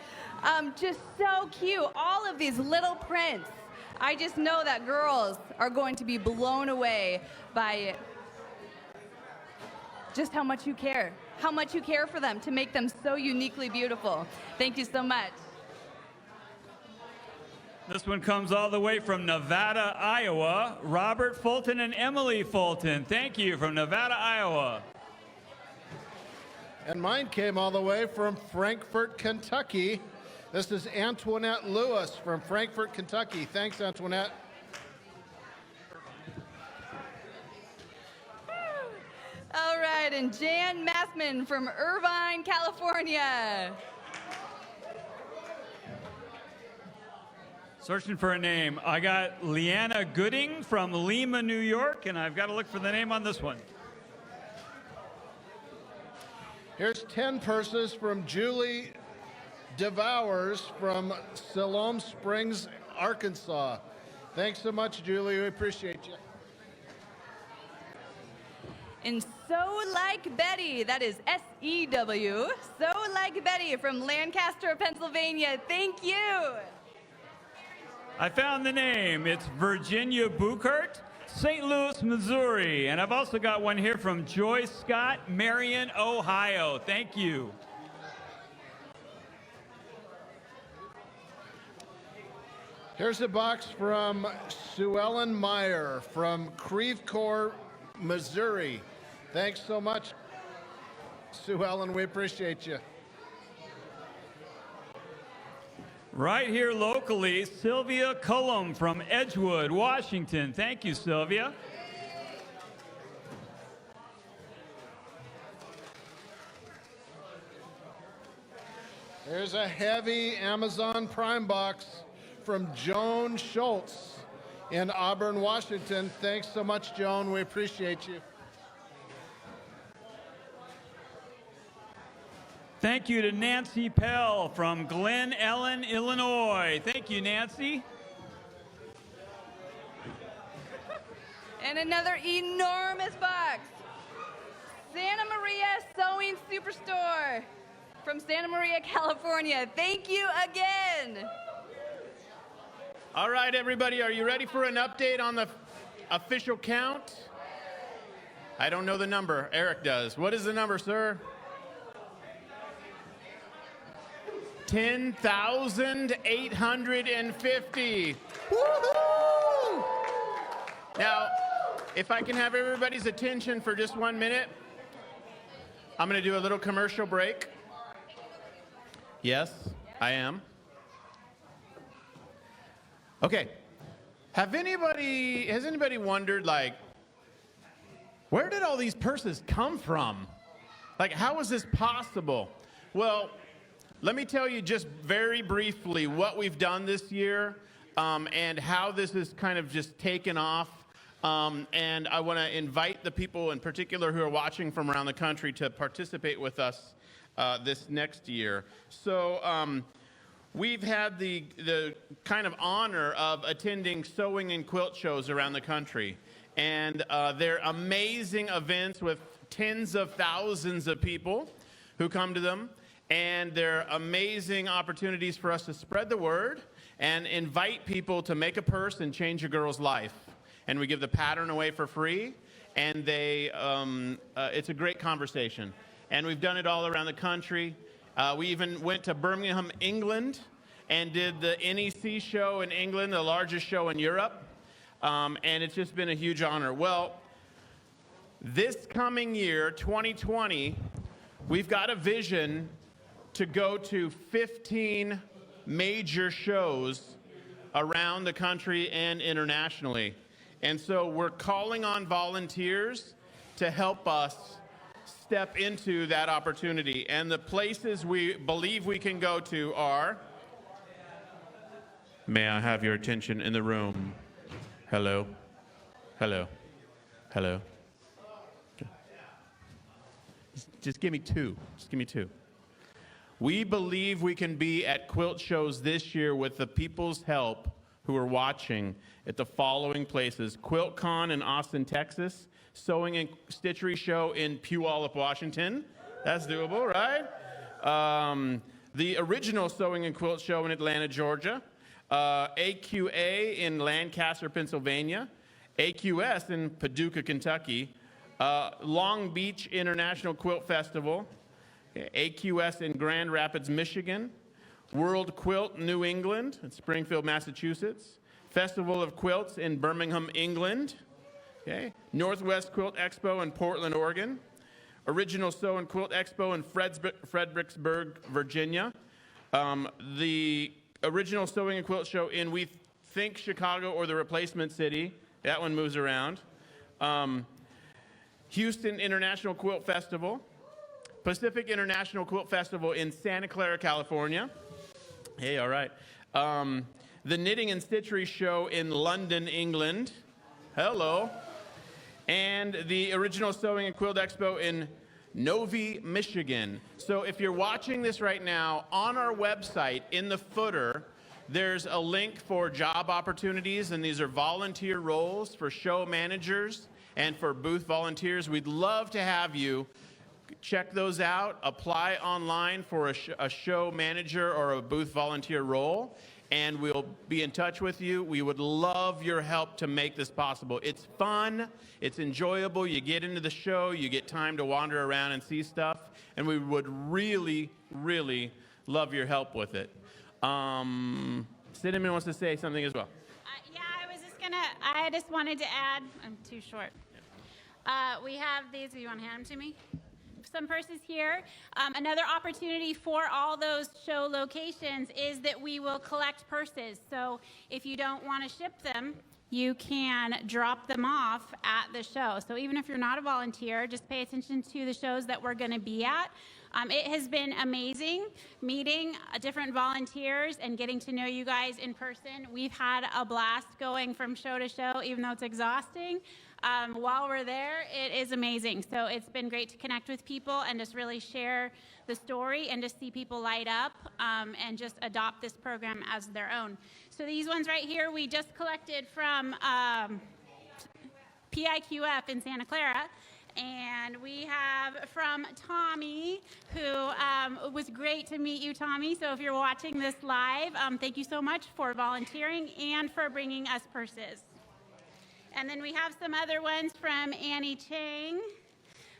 Just so cute, all of these little prints. I just know that girls are going to be blown away by just how much you care for them to make them so uniquely beautiful. Thank you so much. This one comes all the way from Nevada, Iowa. Robert Fulton and Emily Fulton. Thank you from Nevada, Iowa. And mine came all the way from Frankfort, Kentucky. This is Antoinette Lewis from Frankfort, Kentucky. Thanks, Antoinette. All right, and Jan Massman from Irvine, California. Searching for a name. I got Leanna Gooding from Lima, New York, and I've got to look for the name on this one. Here's 10 purses from Julie Devours from Siloam Springs, Arkansas. Thanks so much, Julie. We appreciate you. And Sew Like Betty, that is S-E-W, Sew Like Betty from Lancaster, Pennsylvania. Thank you. I found the name. It's Virginia Buchert, St. Louis, Missouri. And I've also got one here from Joy Scott, Marion, Ohio. Thank you. Here's a box from Sue Ellen Meyer from Creve Coeur, Missouri. Thanks so much, Sue Ellen. We appreciate you. Right here locally, Sylvia Cullum from Edgewood, Washington. Thank you, Sylvia. There's a heavy Amazon Prime box from Joan Schultz in Auburn, Washington. Thanks so much, Joan. We appreciate you. Thank you to Nancy Pell from Glen Ellen, Illinois. Thank you, Nancy. And another enormous box. Santa Maria Sewing Superstore from Santa Maria, California. Thank you again. All right, everybody, are you ready for an update on the official count? I don't know the number. Eric does. What is the number, sir? 10,850. Woohoo! Now, if I can have everybody's attention for just 1 minute, I'm going to do a little commercial break. Yes, I am. Okay. Has anybody wondered, like, where did all these purses come from? Like, how is this possible? Well, let me tell you just very briefly what we've done this year and how this has kind of just taken off. And I want to invite the people in particular who are watching from around the country to participate with us this next year. So we've had the kind of honor of attending sewing and quilt shows around the country. And they're amazing events with tens of thousands of people who come to them. And they're amazing opportunities for us to spread the word and invite people to make a purse and change a girl's life. And we give the pattern away for free, and it's a great conversation. And we've done it all around the country. We even went to Birmingham, England, and did the NEC show in England, the largest show in Europe. And it's just been a huge honor. Well, this coming year, 2020, we've got a vision to go to 15 major shows around the country and internationally. And so we're calling on volunteers to help us step into that opportunity. And the places we believe we can go to are, may I have your attention in the room? Hello, hello, hello. Just give me two, just give me two. We believe we can be at quilt shows this year with the people's help who are watching at the following places: QuiltCon in Austin, Texas, Sewing and Stitchery Show in Puyallup, Washington. That's doable, right? The original Sewing and Quilt Show in Atlanta, Georgia. AQA in Lancaster, Pennsylvania. AQS in Paducah, Kentucky. Long Beach International Quilt Festival. AQS in Grand Rapids, Michigan. World Quilt New England in Springfield, Massachusetts. Festival of Quilts in Birmingham, England. Okay. Northwest Quilt Expo in Portland, Oregon. Original Sew and Quilt Expo in Fredericksburg, Virginia. The original Sewing and Quilt Show in, we think, Chicago or the replacement city. That one moves around. Houston International Quilt Festival. Pacific International Quilt Festival in Santa Clara, California. Hey, all right. The Knitting and Stitchery Show in London, England. Hello. And the original Sewing and Quilt Expo in Novi, Michigan. So if you're watching this right now, on our website, in the footer, there's a link for job opportunities, and these are volunteer roles for show managers and for booth volunteers. We'd love to have you check those out. Apply online for a show manager or a booth volunteer role, and we'll be in touch with you. We would love your help to make this possible. It's fun, it's enjoyable. You get into the show, you get time to wander around and see stuff, and we would really, really love your help with it. Cinnamon wants to say something as well. Yeah, I just wanted to add, I'm too short. We have these, you want to hand them to me? Some purses here. Another opportunity for all those show locations is that we will collect purses. So if you don't want to ship them, you can drop them off at the show. So even if you're not a volunteer, just pay attention to the shows that we're going to be at. It has been amazing meeting different volunteers and getting to know you guys in person. We've had a blast going from show to show, even though it's exhausting. While we're there, it is amazing. So it's been great to connect with people and just really share the story and just see people light up and just adopt this program as their own. So these ones right here, we just collected from PIQF in Santa Clara. And we have from Tommy, who was great to meet you, Tommy. So if you're watching this live, thank you so much for volunteering and for bringing us purses. And then we have some other ones from Annie Chang,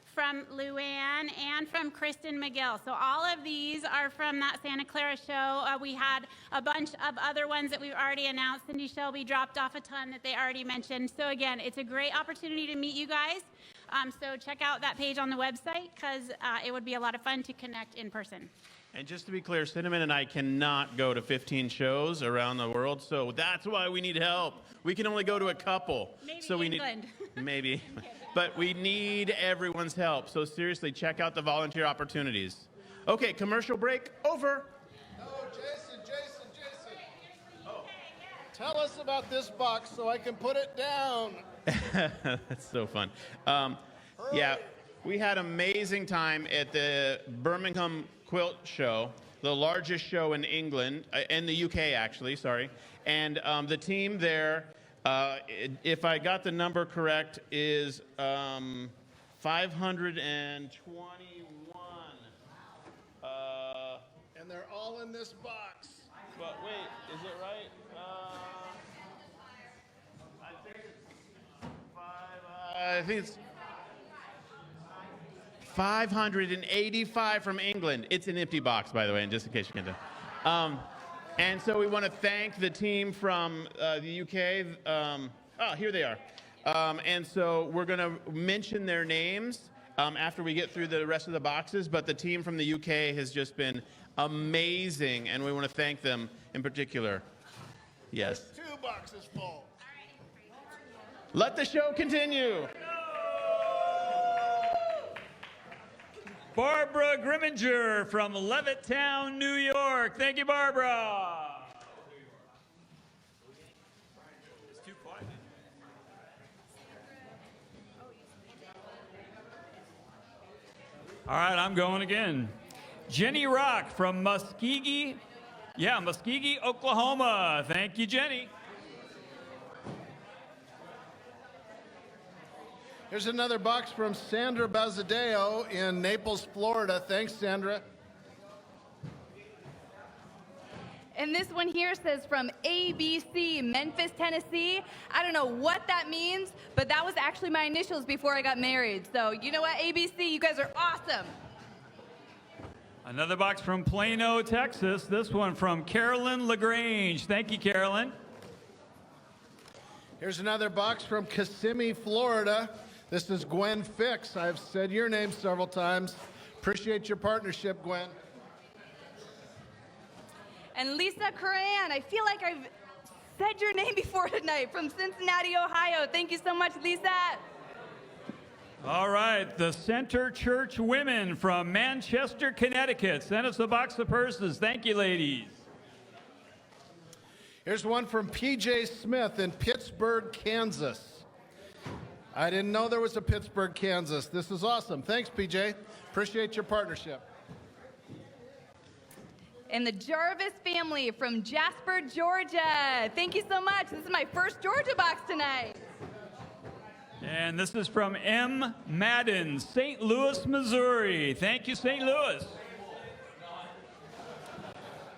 from Luann, and from Kristen McGill. So all of these are from that Santa Clara show. We had a bunch of other ones that we've already announced. Cindy Shelby dropped off a ton that they already mentioned. So again, it's a great opportunity to meet you guys. So check out that page on the website because it would be a lot of fun to connect in person. And just to be clear, Cinnamon and I cannot go to 15 shows around the world, so that's why we need help. We can only go to a couple. Maybe so we England. Maybe. But we need everyone's help. So seriously, check out the volunteer opportunities. Okay, commercial break over. No, Jason. Oh. Tell us about this box so I can put it down. That's so fun. Yeah, we had an amazing time at the Birmingham Quilt Show, the largest show in England, in the UK actually, sorry. And the team there, if I got the number correct, is 521. And they're all in this box. But wait, is it right? I think it's 585 from England. It's an empty box, by the way, and just in case you can tell. And so we want to thank the team from the UK. Here they are. And so we're going to mention their names after we get through the rest of the boxes. But the team from the UK has just been amazing, and we want to thank them in particular. Yes. There's 2 boxes full. Let the show continue. Barbara Grimminger from Levittown, New York. Thank you, Barbara. It's too quiet. All right, I'm going again. Jenny Rock from Muskogee, Oklahoma. Thank you, Jenny. Here's another box from Sandra Bazadeo in Naples, Florida. Thanks, Sandra. And this one here says from ABC, Memphis, Tennessee. I don't know what that means, but that was actually my initials before I got married. So you know what, ABC, you guys are awesome. Another box from Plano, Texas. This one from Carolyn LaGrange. Thank you, Carolyn. Here's another box from Kissimmee, Florida. This is Gwen Fix. I've said your name several times. Appreciate your partnership, Gwen. And Lisa Coran, I feel like I've said your name before tonight, from Cincinnati, Ohio. Thank you so much, Lisa. All right, the Center Church Women from Manchester, Connecticut. Send us a box of purses. Thank you, ladies. Here's one from PJ Smith in Pittsburgh, Kansas. I didn't know there was a Pittsburgh, Kansas. This is awesome. Thanks, PJ. Appreciate your partnership. And the Jarvis family from Jasper, Georgia. Thank you so much. This is my first Georgia box tonight. And this is from M. Madden, St. Louis, Missouri. Thank you, St. Louis.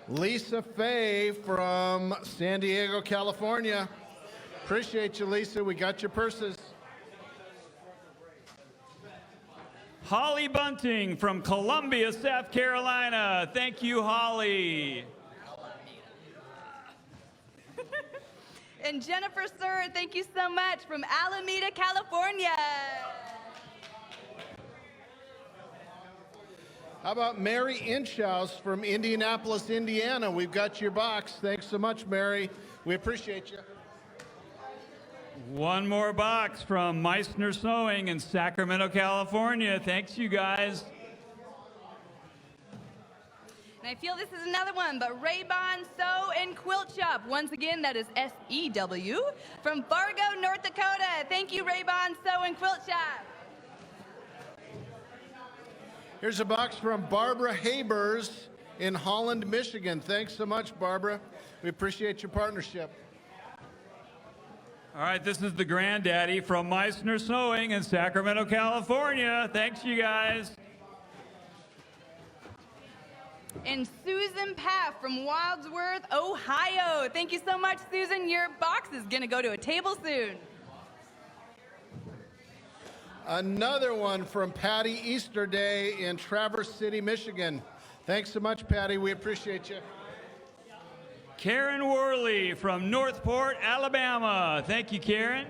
Lisa Fay from San Diego, California. Appreciate you, Lisa. We got your purses. Holly Bunting from Columbia, South Carolina. Thank you, Holly. And Jennifer Sir, thank you so much from Alameda, California. How about Mary Inchhouse from Indianapolis, Indiana? We've got your box. Thanks so much, Mary. We appreciate you. One more box from Meissner Sewing in Sacramento, California. Thanks, you guys. And I feel this is another one, but Raybon Sew and Quilt Shop. Once again, that is S-E-W from Fargo, North Dakota. Thank you, Raybon Sew and Quilt Shop. Here's a box from Barbara Habers in Holland, Michigan. Thanks so much, Barbara. We appreciate your partnership. All right, this is the granddaddy from Meissner Sewing in Sacramento, California. Thanks, you guys. And Susan Paff from Wadsworth, Ohio. Thank you so much, Susan. Your box is going to go to a table soon. Another one from Patty Easterday in Traverse City, Michigan. Thanks so much, Patty. We appreciate you. Karen Worley from Northport, Alabama. Thank you, Karen.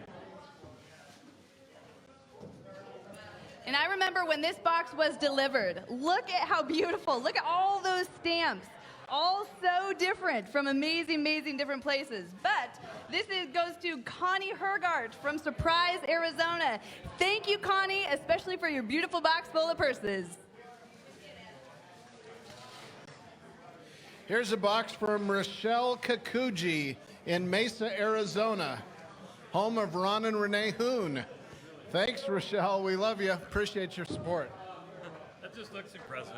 And I remember when this box was delivered. Look at how beautiful. Look at all those stamps. All so different from amazing, amazing different places. But this goes to Connie Hergart from Surprise, Arizona. Thank you, Connie, especially for your beautiful box full of purses. Here's a box from Rochelle Kakuji in Mesa, Arizona, home of Ron and Renee Hoon. Thanks, Rochelle. We love you. Appreciate your support. That just looks impressive.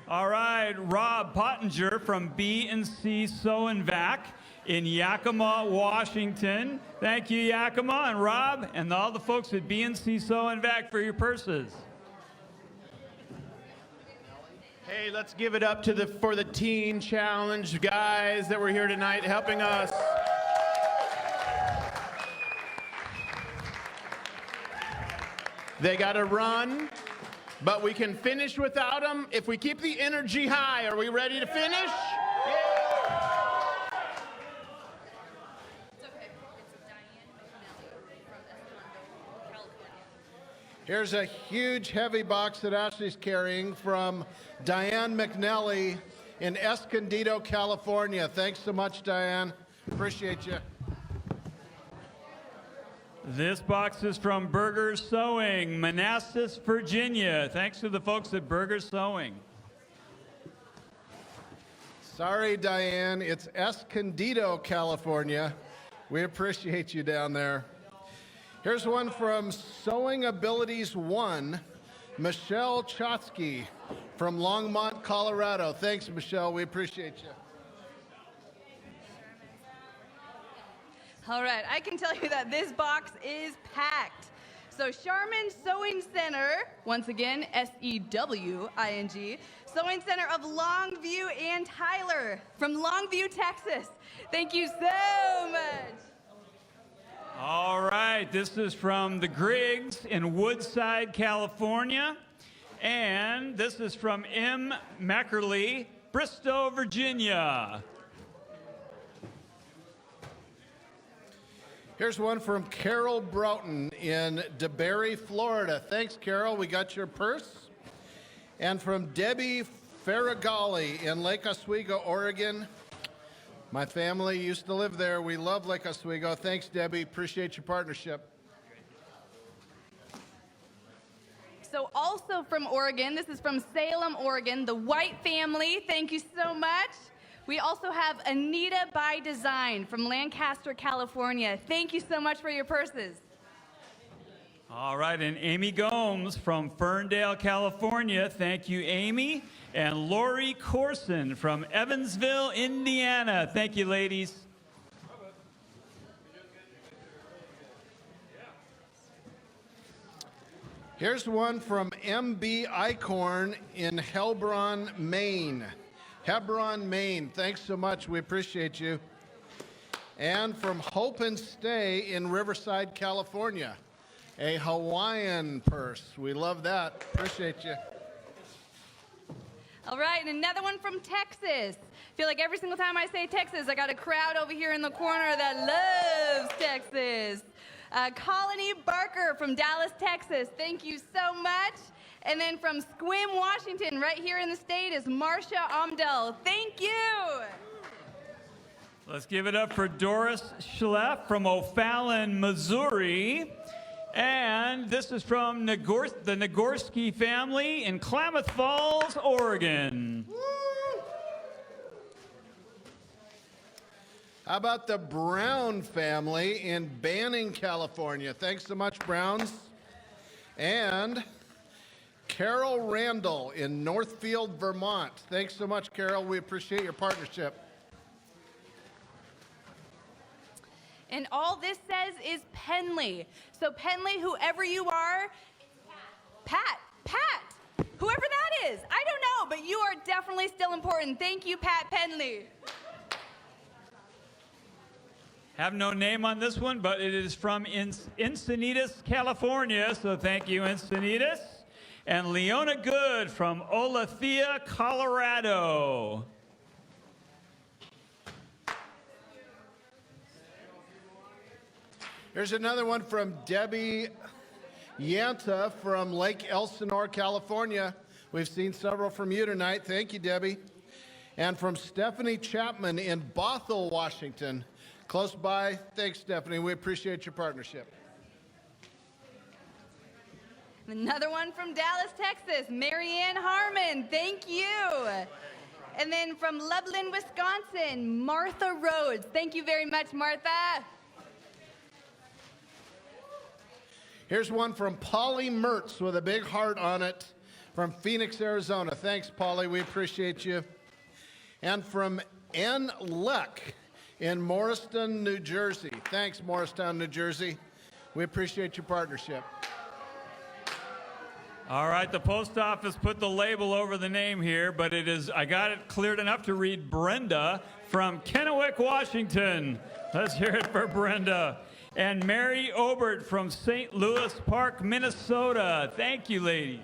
All right, Rob Pottinger from B&C Sew and Vac in Yakima, Washington. Thank you, Yakima and Rob, and all the folks at B&C Sew and Vac for your purses. Hey, let's give it up for the Teen Challenge guys that were here tonight helping us. They got to run, but we can finish without them if we keep the energy high. Are we ready to finish? Yeah. It's okay. It's Diane McNally from Escondido, California. Here's a huge, heavy box that Ashley's carrying from Diane McNally in Escondido, California. Thanks so much, Diane. Appreciate you. This box is from Burger Sewing, Manassas, Virginia. Thanks to the folks at Burger Sewing. Sorry, Diane. It's Escondido, California. We appreciate you down there. Here's one from Sewing Abilities 1, Michelle Chotsky from Longmont, Colorado. Thanks, Michelle. We appreciate you. All right, I can tell you that this box is packed. So Charmin Sewing Center, once again, S-E-W-I-N-G, Sewing Center of Longview and Tyler from Longview, Texas. Thank you so much. All right, this is from the Griggs in Woodside, California. And this is from M. Mackerly, Bristow, Virginia. Here's one from Carol Broughton in DeBerry, Florida. Thanks, Carol. We got your purse. And from Debbie Ferragalli in Lake Oswego, Oregon. My family used to live there. We love Lake Oswego. Thanks, Debbie. Appreciate your partnership. So also from Oregon, this is from Salem, Oregon, the White family. Thank you so much. We also have Anita by Design from Lancaster, California. Thank you so much for your purses. All right, and Amy Gomes from Ferndale, California. Thank you, Amy. And Lori Corson from Evansville, Indiana. Thank you, ladies. Here's one from MB Icorn in Hebron, Maine. Hebron, Maine. Thanks so much. We appreciate you. And from Hope and Stay in Riverside, California. A Hawaiian purse. We love that. Appreciate you. All right, and another one from Texas. I feel like every single time I say Texas, I got a crowd over here in the corner that loves Texas. Colony Barker from Dallas, Texas. Thank you so much. And then from Sequim, Washington, right here in the state, is Marcia Omdell. Thank you. Let's give it up for Doris Schleff from O'Fallon, Missouri. And this is from the Nagorski family in Klamath Falls, Oregon. How about the Brown family in Banning, California? Thanks so much, Browns. And Carol Randall in Northfield, Vermont. Thanks so much, Carol. We appreciate your partnership. And all this says is Penley. So Penley, whoever you are, Pat, whoever that is, I don't know, but you are definitely still important. Thank you, Pat Penley. Have no name on this one, but it is from Encinitas, California, so thank you, Encinitas. And Leona Good from Olythia, Colorado. Here's another one from Debbie Yanta from Lake Elsinore, California. We've seen several from you tonight. Thank you, Debbie. And from Stephanie Chapman in Bothell, Washington. Close by. Thanks, Stephanie. We appreciate your partnership. Another one from Dallas, Texas, Marianne Harmon. Thank you. And then from Loveland, Wisconsin, Martha Rhodes. Thank you very much, Martha. Here's one from Polly Mertz with a big heart on it from Phoenix, Arizona. Thanks, Polly. We appreciate you. And from Ann Leck in Morristown, New Jersey. Thanks, Morristown, New Jersey. We appreciate your partnership. All right, the post office put the label over the name here, but it is, I got it cleared enough to read Brenda from Kennewick, Washington. Let's hear it for Brenda. And Mary Obert from St. Louis Park, Minnesota. Thank you, ladies.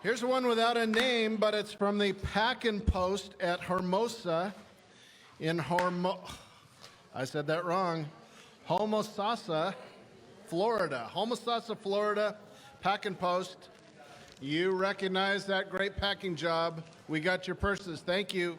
Here's one without a name, but it's from the Pack and Post at Hermosa in I said that wrong. Homosassa, Florida. Homosassa, Florida, Pack and Post. You recognize that great packing job. We got your purses. Thank you.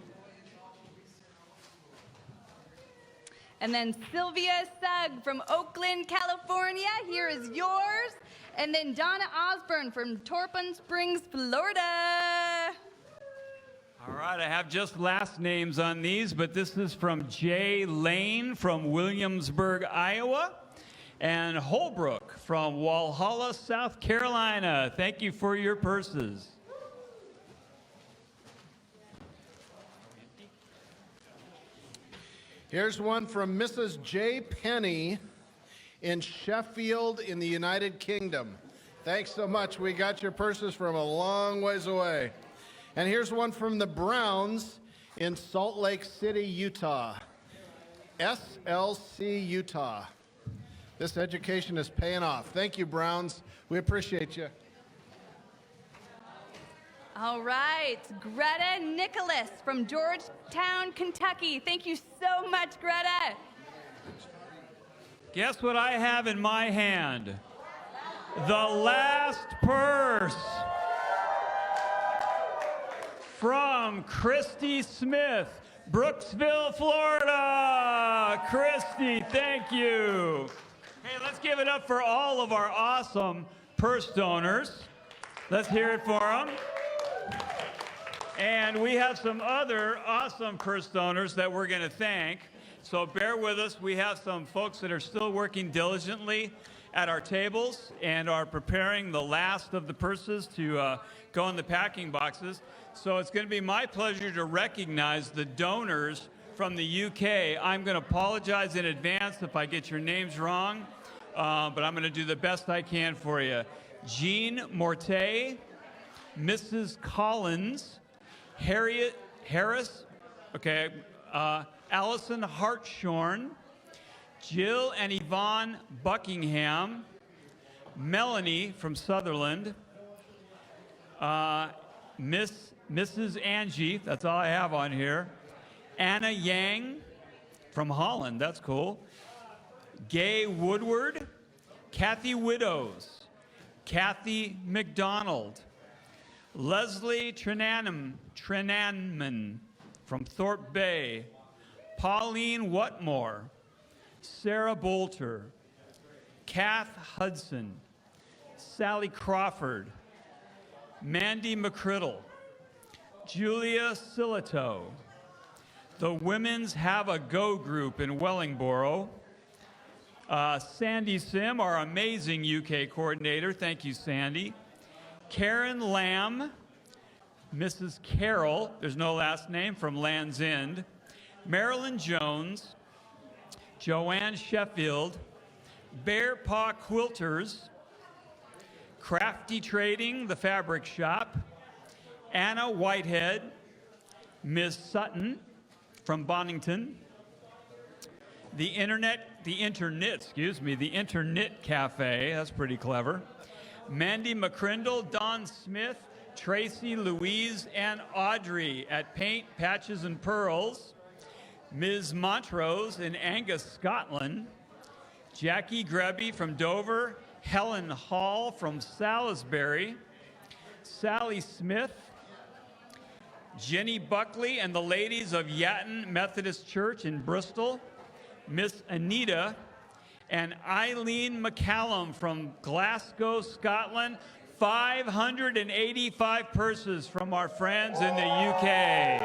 And then Sylvia Sugg from Oakland, California. Here is yours. And then Donna Osborne from Torpon Springs, Florida. All right, I have just last names on these, but this is from Jay Lane from Williamsburg, Iowa, and Holbrook from Walhalla, South Carolina. Thank you for your purses. Here's one from Mrs. J. Penny in Sheffield in the United Kingdom. Thanks so much. We got your purses from a long ways away. And here's one from the Browns in Salt Lake City, Utah. SLC Utah. This education is paying off. Thank you, Browns. We appreciate you. All right, Greta Nicholas from Georgetown, Kentucky. Thank you so much, Greta. Guess what I have in my hand? The last purse from Christy Smith, Brooksville, Florida. Christy, thank you. Hey, let's give it up for all of our awesome purse donors. Let's hear it for them. And we have some other awesome purse donors that we're going to thank. So bear with us. We have some folks that are still working diligently at our tables and are preparing the last of the purses to go in the packing boxes. So it's going to be my pleasure to recognize the donors from the UK. I'm going to apologize in advance if I get your names wrong, but I'm going to do the best I can for you. Jean Morte, Mrs. Collins, Harriet Harris, okay, Allison Hartshorn, Jill and Yvonne Buckingham, Melanie from Sutherland, Mrs. Angie, that's all I have on here, Anna Yang from Holland, that's cool, Gay Woodward, Kathy Widows, Kathy McDonald, Leslie Trenanman from Thorpe Bay, Pauline Whatmore, Sarah Bolter, Kath Hudson, Sally Crawford, Mandy McCriddle, Julia Silito, the Women's Have a Go group in Wellingborough, Sandy Sim, our amazing UK coordinator, thank you, Sandy, Karen Lamb, Mrs. Carroll, there's no last name, from Land's End, Marilyn Jones, Joanne Sheffield, Bear Paw Quilters, Crafty Trading, the fabric shop, Anna Whitehead, Ms. Sutton from Bonington, the Internet Cafe, that's pretty clever, Mandy McCrindle, Don Smith, Tracy, Louise, and Audrey at Paint, Patches, and Pearls, Ms. Montrose in Angus, Scotland, Jackie Greby from Dover, Helen Hall from Salisbury, Sally Smith, Jenny Buckley and the ladies of Yatton Methodist Church in Bristol, Miss Anita, and Eileen McCallum from Glasgow, Scotland. 585 purses from our friends in the UK.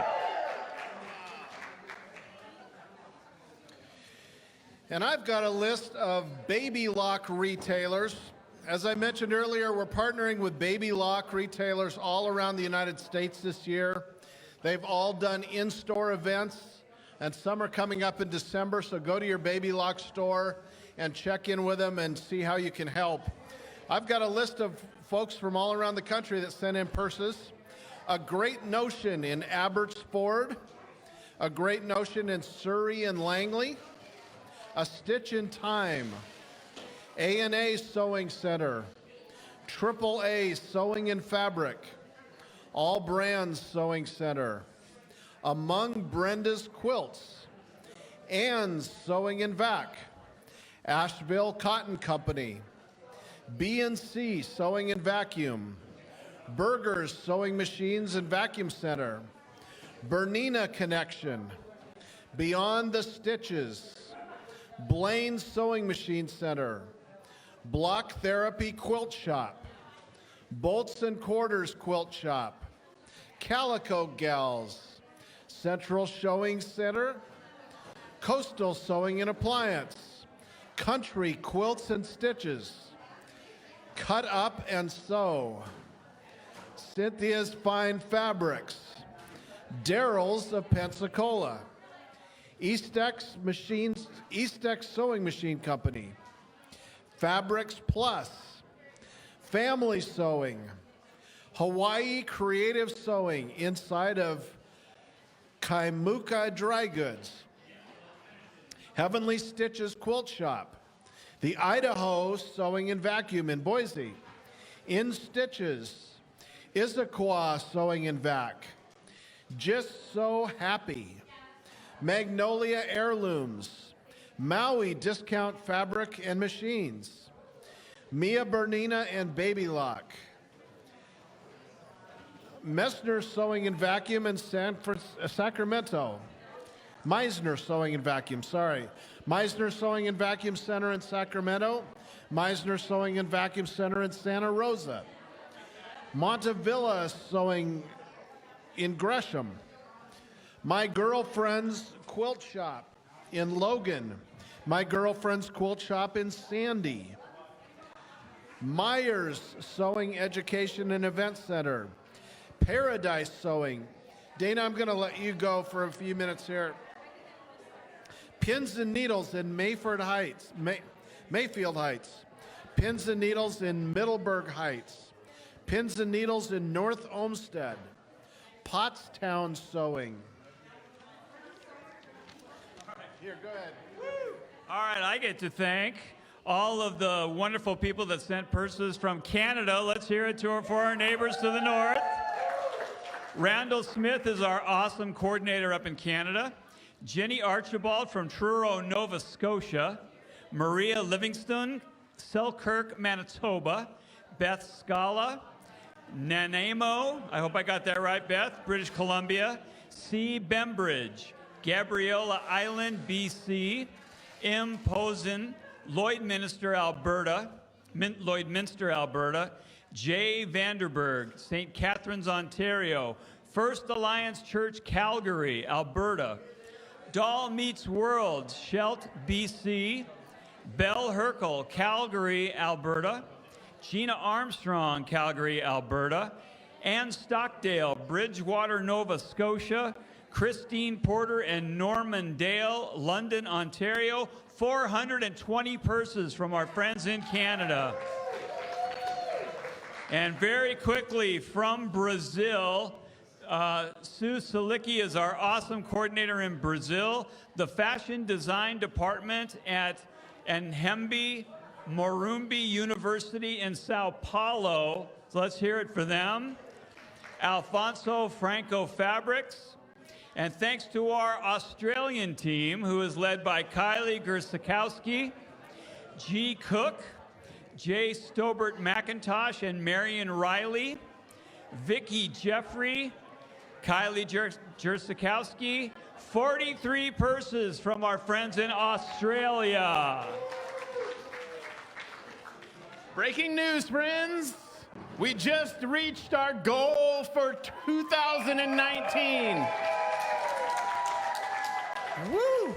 And I've got a list of baby lock retailers. As I mentioned earlier, we're partnering with baby lock retailers all around the United States this year. They've all done in-store events, and some are coming up in December, so go to your baby lock store and check in with them and see how you can help. I've got a list of folks from all around the country that sent in purses. A Great Notion in Abbotsford, A Great Notion in Surrey and Langley, A Stitch in Time, A&A Sewing Center, AAA Sewing and Fabric, All Brands Sewing Center, Among Brenda's Quilts, Ann's Sewing and Vac, Asheville Cotton Company, B&C Sewing and Vacuum, Berger's Sewing Machines and Vacuum Center, Bernina Connection, Beyond the Stitches, Blaine's Sewing Machine Center, Block Therapy Quilt Shop, Bolts and Quarters Quilt Shop, Calico Gals, Central Sewing Center, Coastal Sewing and Appliance, Country Quilts and Stitches, Cut Up and Sew, Cynthia's Fine Fabrics, Daryl's of Pensacola, Eastex Sewing Machine Company, Fabrics Plus, Family Sewing, Hawaii Creative Sewing inside of Kaimuka Dry Goods, Heavenly Stitches Quilt Shop, the Idaho Sewing and Vacuum in Boise, In Stitches, Issaquah Sewing and Vac, Just So Happy, Magnolia Heirlooms, Maui Discount Fabric and Machines, Mia Bernina and Baby Lock, Messner Sewing and Vacuum in Sacramento, Meisner Sewing and Vacuum, Meisner Sewing and Vacuum Center in Sacramento, Meisner Sewing and Vacuum Center in Santa Rosa, Montevilla Sewing in Gresham. My Girlfriend's Quilt Shop in Logan. My Girlfriend's Quilt Shop in Sandy. Myers Sewing Education and Event Center. Paradise Sewing. Dana, I'm going to let you go for a few minutes here. Pins and Needles in Mayfield Heights. Pins and Needles in Middleburg Heights. Pins and Needles in North Olmsted. Pottstown Sewing. Here, go ahead. All right, I get to thank all of the wonderful people that sent purses from Canada. Let's hear it for our neighbors to the north. Randall Smith is our awesome coordinator up in Canada. Jenny Archibald from Truro, Nova Scotia. Maria Livingston, Selkirk, Manitoba. Beth Scala, Nanaimo, I hope I got that right, Beth, British Columbia. C. Bembridge, Gabriola Island, BC. M. Posen, Lloydminster, Alberta. J. Vanderberg, St. Catharines, Ontario. First Alliance Church, Calgary, Alberta. Doll Meets World, Shelt, BC. Belle Herkel, Calgary, Alberta. Gina Armstrong, Calgary, Alberta. Ann Stockdale, Bridgewater, Nova Scotia. Christine Porter and Norman Dale, London, Ontario. 420 purses from our friends in Canada. And very quickly, from Brazil, Sue Salicki is our awesome coordinator in Brazil. The fashion design department at Nhembe Morumbi University in Sao Paulo. So let's hear it for them. Alfonso Franco Fabrics. And thanks to our Australian team, who is led by Kylie Gersakowski, G. Cook, Jay Stobert McIntosh and Marion Riley, Vicky Jeffrey, Kylie Gersakowski, 43 purses from our friends in Australia. Breaking news, friends. We just reached our goal for 2019. Woo!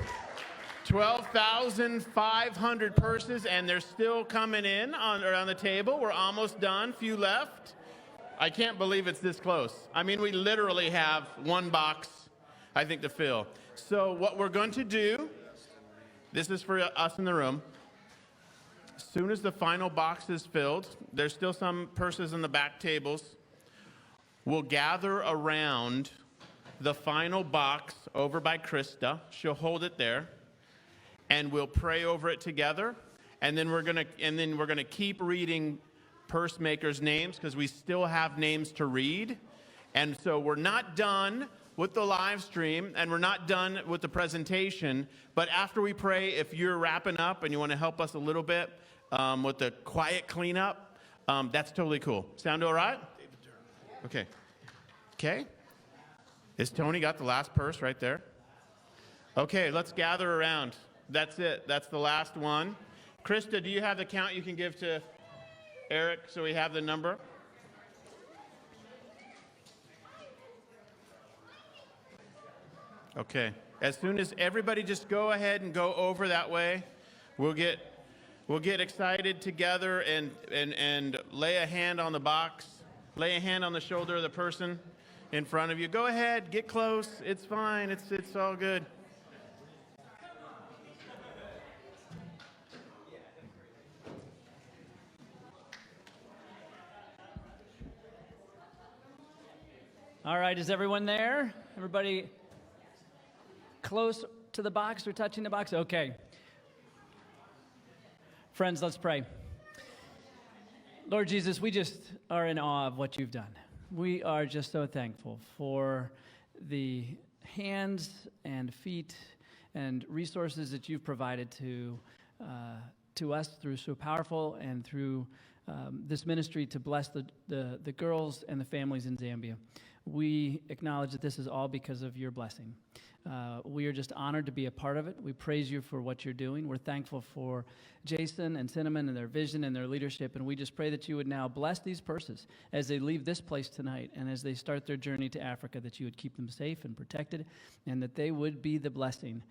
12,500 purses, and they're still coming in around the table. We're almost done, few left. I can't believe it's this close. I mean, we literally have one box, I think, to fill. So what we're going to do, this is for us in the room. As soon as the final box is filled, there's still some purses in the back tables. We'll gather around the final box over by Krista. She'll hold it there, and we'll pray over it together. And then we're gonna keep reading purse makers' names because we still have names to read. And so we're not done with the live stream, and we're not done with the presentation. But after we pray, if you're wrapping up and you want to help us a little bit with the quiet cleanup, that's totally cool. Sound all right? Okay. Okay. Is Tony got the last purse right there? Okay, let's gather around. That's it. That's the last one. Krista, do you have the count you can give to Eric so we have the number? Okay. As soon as everybody just go ahead and go over that way, we'll get excited together and lay a hand on the box, lay a hand on the shoulder of the person in front of you. Go ahead, get close. It's fine. It's all good. All right, is everyone there? Everybody close to the box or touching the box? Okay. Friends, let's pray. Lord Jesus, we just are in awe of what you've done. We are just so thankful for the hands and feet and resources that you've provided to us through So Powerful and through this ministry to bless the girls and the families in Zambia. we acknowledge that this is all because of your blessing. We are just honored to be a part of it. We praise you for what you're doing. We're thankful for Jason and Cinnamon and their vision and their leadership, and we just pray that you would now bless these purses as they leave this place tonight and as they start their journey to Africa, that you would keep them safe and protected, and that they would be the blessing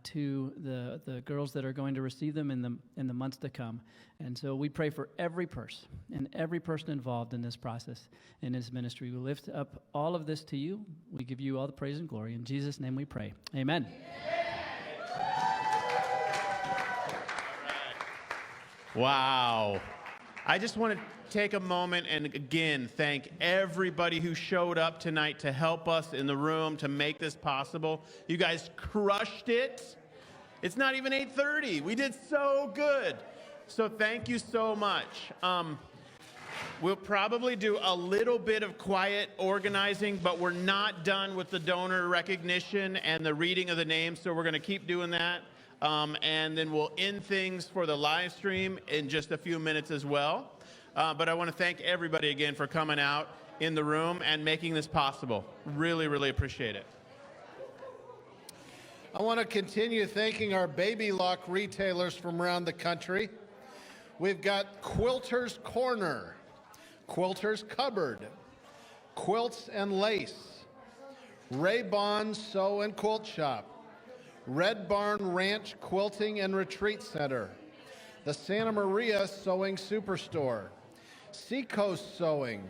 to the girls that are going to receive them in the months to come. And so we pray for every purse and every person involved in this process, in this ministry. We lift up all of this to you. We give you all the praise and glory. In Jesus' name we pray. Amen. Wow. I just want to take a moment and again thank everybody who showed up tonight to help us in the room to make this possible. You guys crushed it. It's not even 8:30. We did so good. So thank you so much. We'll probably do a little bit of quiet organizing, but we're not done with the donor recognition and the reading of the names, so we're going to keep doing that. And then we'll end things for the live stream in just a few minutes as well. But I want to thank everybody again for coming out in the room and making this possible. Really, really appreciate it. I want to continue thanking our baby lock retailers from around the country. We've got Quilter's Corner, Quilter's Cupboard, Quilts and Lace, Ray Bond Sew and Quilt Shop, Red Barn Ranch Quilting and Retreat Center, the Santa Maria Sewing Superstore, Seacoast Sewing,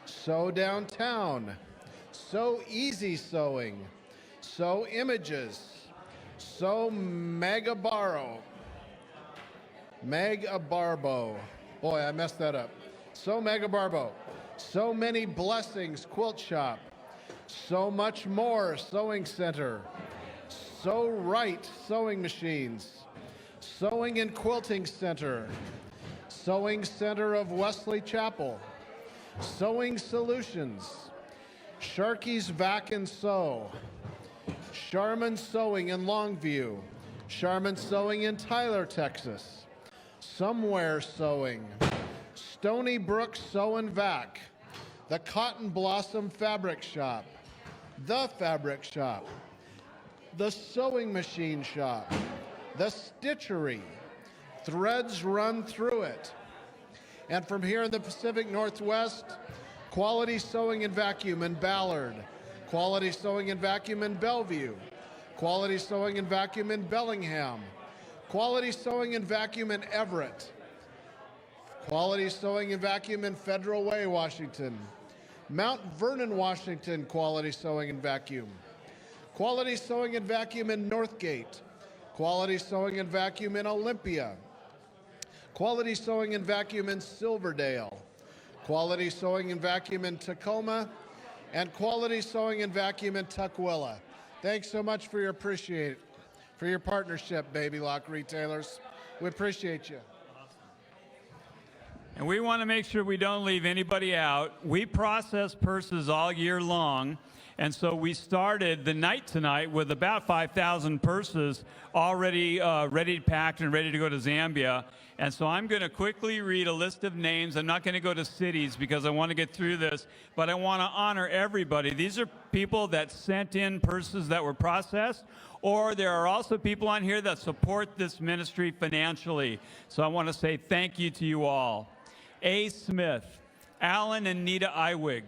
Sew Downtown, Sew Easy Sewing, Sew Images, Sew Magabarbo. Boy, I messed that up. So Magabarbo. So Many Blessings Quilt Shop. So Much More Sewing Center. So Right Sewing Machines. Sewing and Quilting Center. Sewing Center of Wesley Chapel. Sewing Solutions. Sharky's Vac and Sew. Charmin Sewing in Longview. Charmin Sewing in Tyler, Texas. Somewhere Sewing, Stony Brook Sew and Vac, the Cotton Blossom Fabric Shop, the Fabric Shop, the Sewing Machine Shop, the Stitchery, Threads Run Through It. And from here in the Pacific Northwest, Quality Sewing and Vacuum in Ballard, Quality Sewing and Vacuum in Bellevue, Quality Sewing and Vacuum in Bellingham, Quality Sewing and Vacuum in Everett, Quality Sewing and Vacuum in Federal Way, Washington, Mount Vernon, Washington, Quality Sewing and Vacuum, Quality Sewing and Vacuum in Northgate, Quality Sewing and Vacuum in Olympia, Quality Sewing and Vacuum in Silverdale, Quality Sewing and Vacuum in Tacoma, and Quality Sewing and Vacuum in Tukwila. Thanks so much for your partnership, baby lock retailers. We appreciate you. And we want to make sure we don't leave anybody out. We process purses all year long, and so we started the night tonight with about 5,000 purses already ready packed and ready to go to Zambia. And so I'm going to quickly read a list of names. I'm not going to go to cities because I want to get through this, but I want to honor everybody. These are people that sent in purses that were processed, or there are also people on here that support this ministry financially. So I want to say thank you to you all. A. Smith, Alan and Nita Iwig,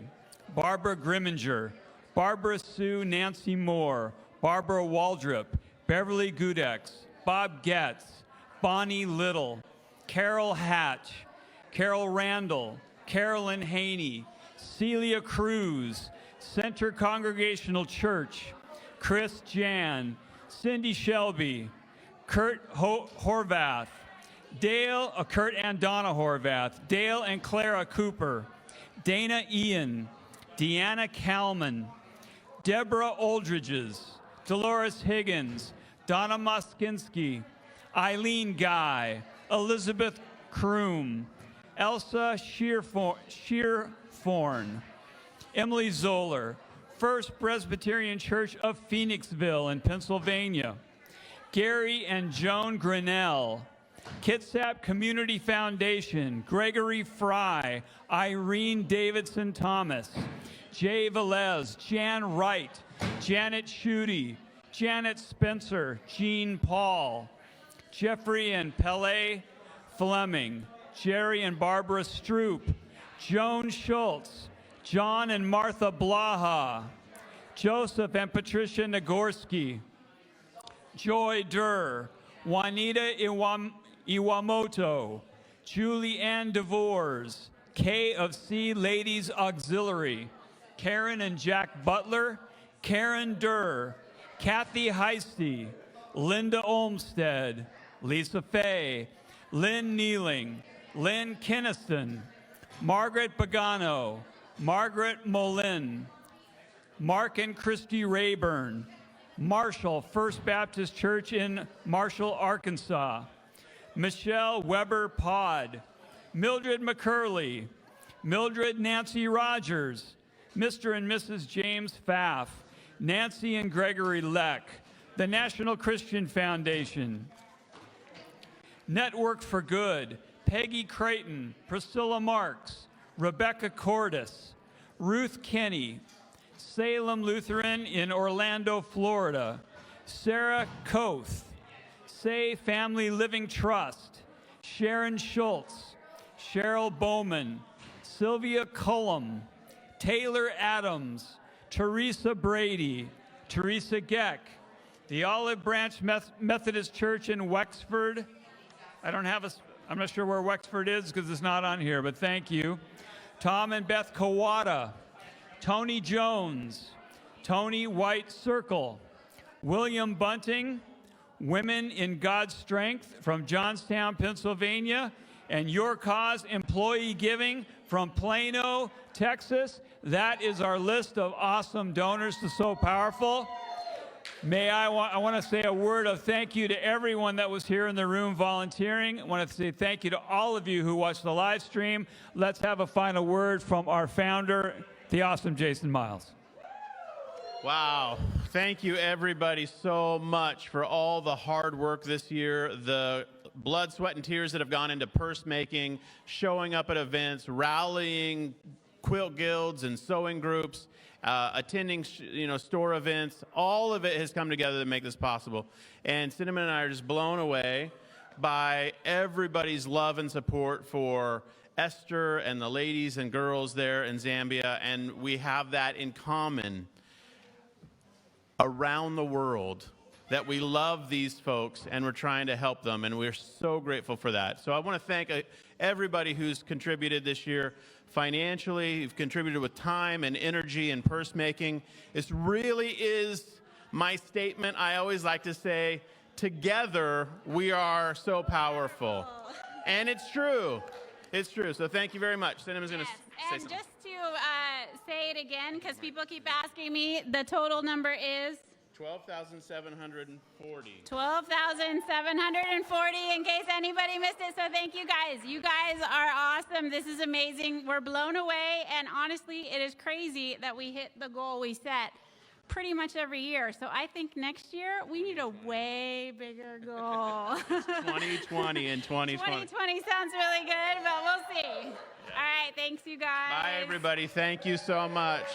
Barbara Grimminger, Barbara Sue Nancy Moore, Barbara Waldrop, Beverly Gudex, Bob Getz, Bonnie Little, Carol Hatch, Carol Randall, Carolyn Haney, Celia Cruz, Center Congregational Church, Chris Jan, Cindy Shelby, Kurt Horvath, Kurt and Donna Horvath, Dale and Clara Cooper, Dana Ian, Deanna Kalman, Deborah Oldridges, Dolores Higgins, Donna Moskinski, Eileen Guy, Elizabeth Kroom, Elsa Shearforn, Emily Zoller, First Presbyterian Church of Phoenixville in Pennsylvania, Gary and Joan Grinnell, Kitsap Community Foundation, Gregory Fry, Irene Davidson Thomas, Jay Velez, Jan Wright, Janet Schutte, Janet Spencer, Jean Paul, Jeffrey and Pele Fleming, Jerry and Barbara Stroop, Joan Schultz, John and Martha Blaha, Joseph and Patricia Nagorski, Joy Durr, Juanita Iwamoto, Julie Ann DeVores, K of C Ladies Auxiliary, Karen and Jack Butler, Karen Durr, Kathy Heisty, Linda Olmstead, Lisa Fay, Lynn Nealing, Lynn Kinniston, Margaret Pagano, Margaret Molin, Mark and Christy Rayburn, Marshall First Baptist Church in Marshall, Arkansas, Michelle Weber Pod, Mildred McCurley, Mildred Nancy Rogers, Mr. and Mrs. James Pfaff, Nancy and Gregory Leck, the National Christian Foundation, Network for Good, Peggy Creighton, Priscilla Marks, Rebecca Cordis, Ruth Kenny, Salem Lutheran in Orlando, Florida, Sarah Koth, Say Family Living Trust, Sharon Schultz, Cheryl Bowman, Sylvia Cullum, Taylor Adams, Teresa Brady, Teresa Geck, the Olive Branch Methodist Church in Wexford. I'm not sure where Wexford is because it's not on here, but thank you. Tom and Beth Kawada, Tony Jones, Tony White Circle, William Bunting, Women in God's Strength from Johnstown, Pennsylvania, and Your Cause Employee Giving from Plano, Texas. That is our list of awesome donors to So Powerful. I want to say a word of thank you to everyone that was here in the room volunteering. I want to say thank you to all of you who watched the live stream. Let's have a final word from our founder, the awesome Jason Miles. Wow. Thank you, everybody, so much for all the hard work this year, the blood, sweat, and tears that have gone into purse making, showing up at events, rallying quilt guilds and sewing groups, attending store events. All of it has come together to make this possible. And Cinnamon and I are just blown away by everybody's love and support for Esther and the ladies and girls there in Zambia. And we have that in common around the world, that we love these folks and we're trying to help them, and we're so grateful for that. So I want to thank everybody who's contributed this year financially, who've contributed with time and energy and purse making. This really is my statement. I always like to say, together we are so powerful. And it's true. It's true. So thank you very much. Cinema's going to say and something. just to say it again, because people keep asking me, the total number is 12,740. 12,740 in case anybody missed it. So thank you guys. You guys are awesome. This is amazing. We're blown away. And honestly, it is crazy that we hit the goal we set pretty much every year. So I think next year we need a way bigger goal. 2020 and 2020. 2020 sounds really good, but we'll see. All right. Thanks, you guys. Bye, everybody. Thank you so much.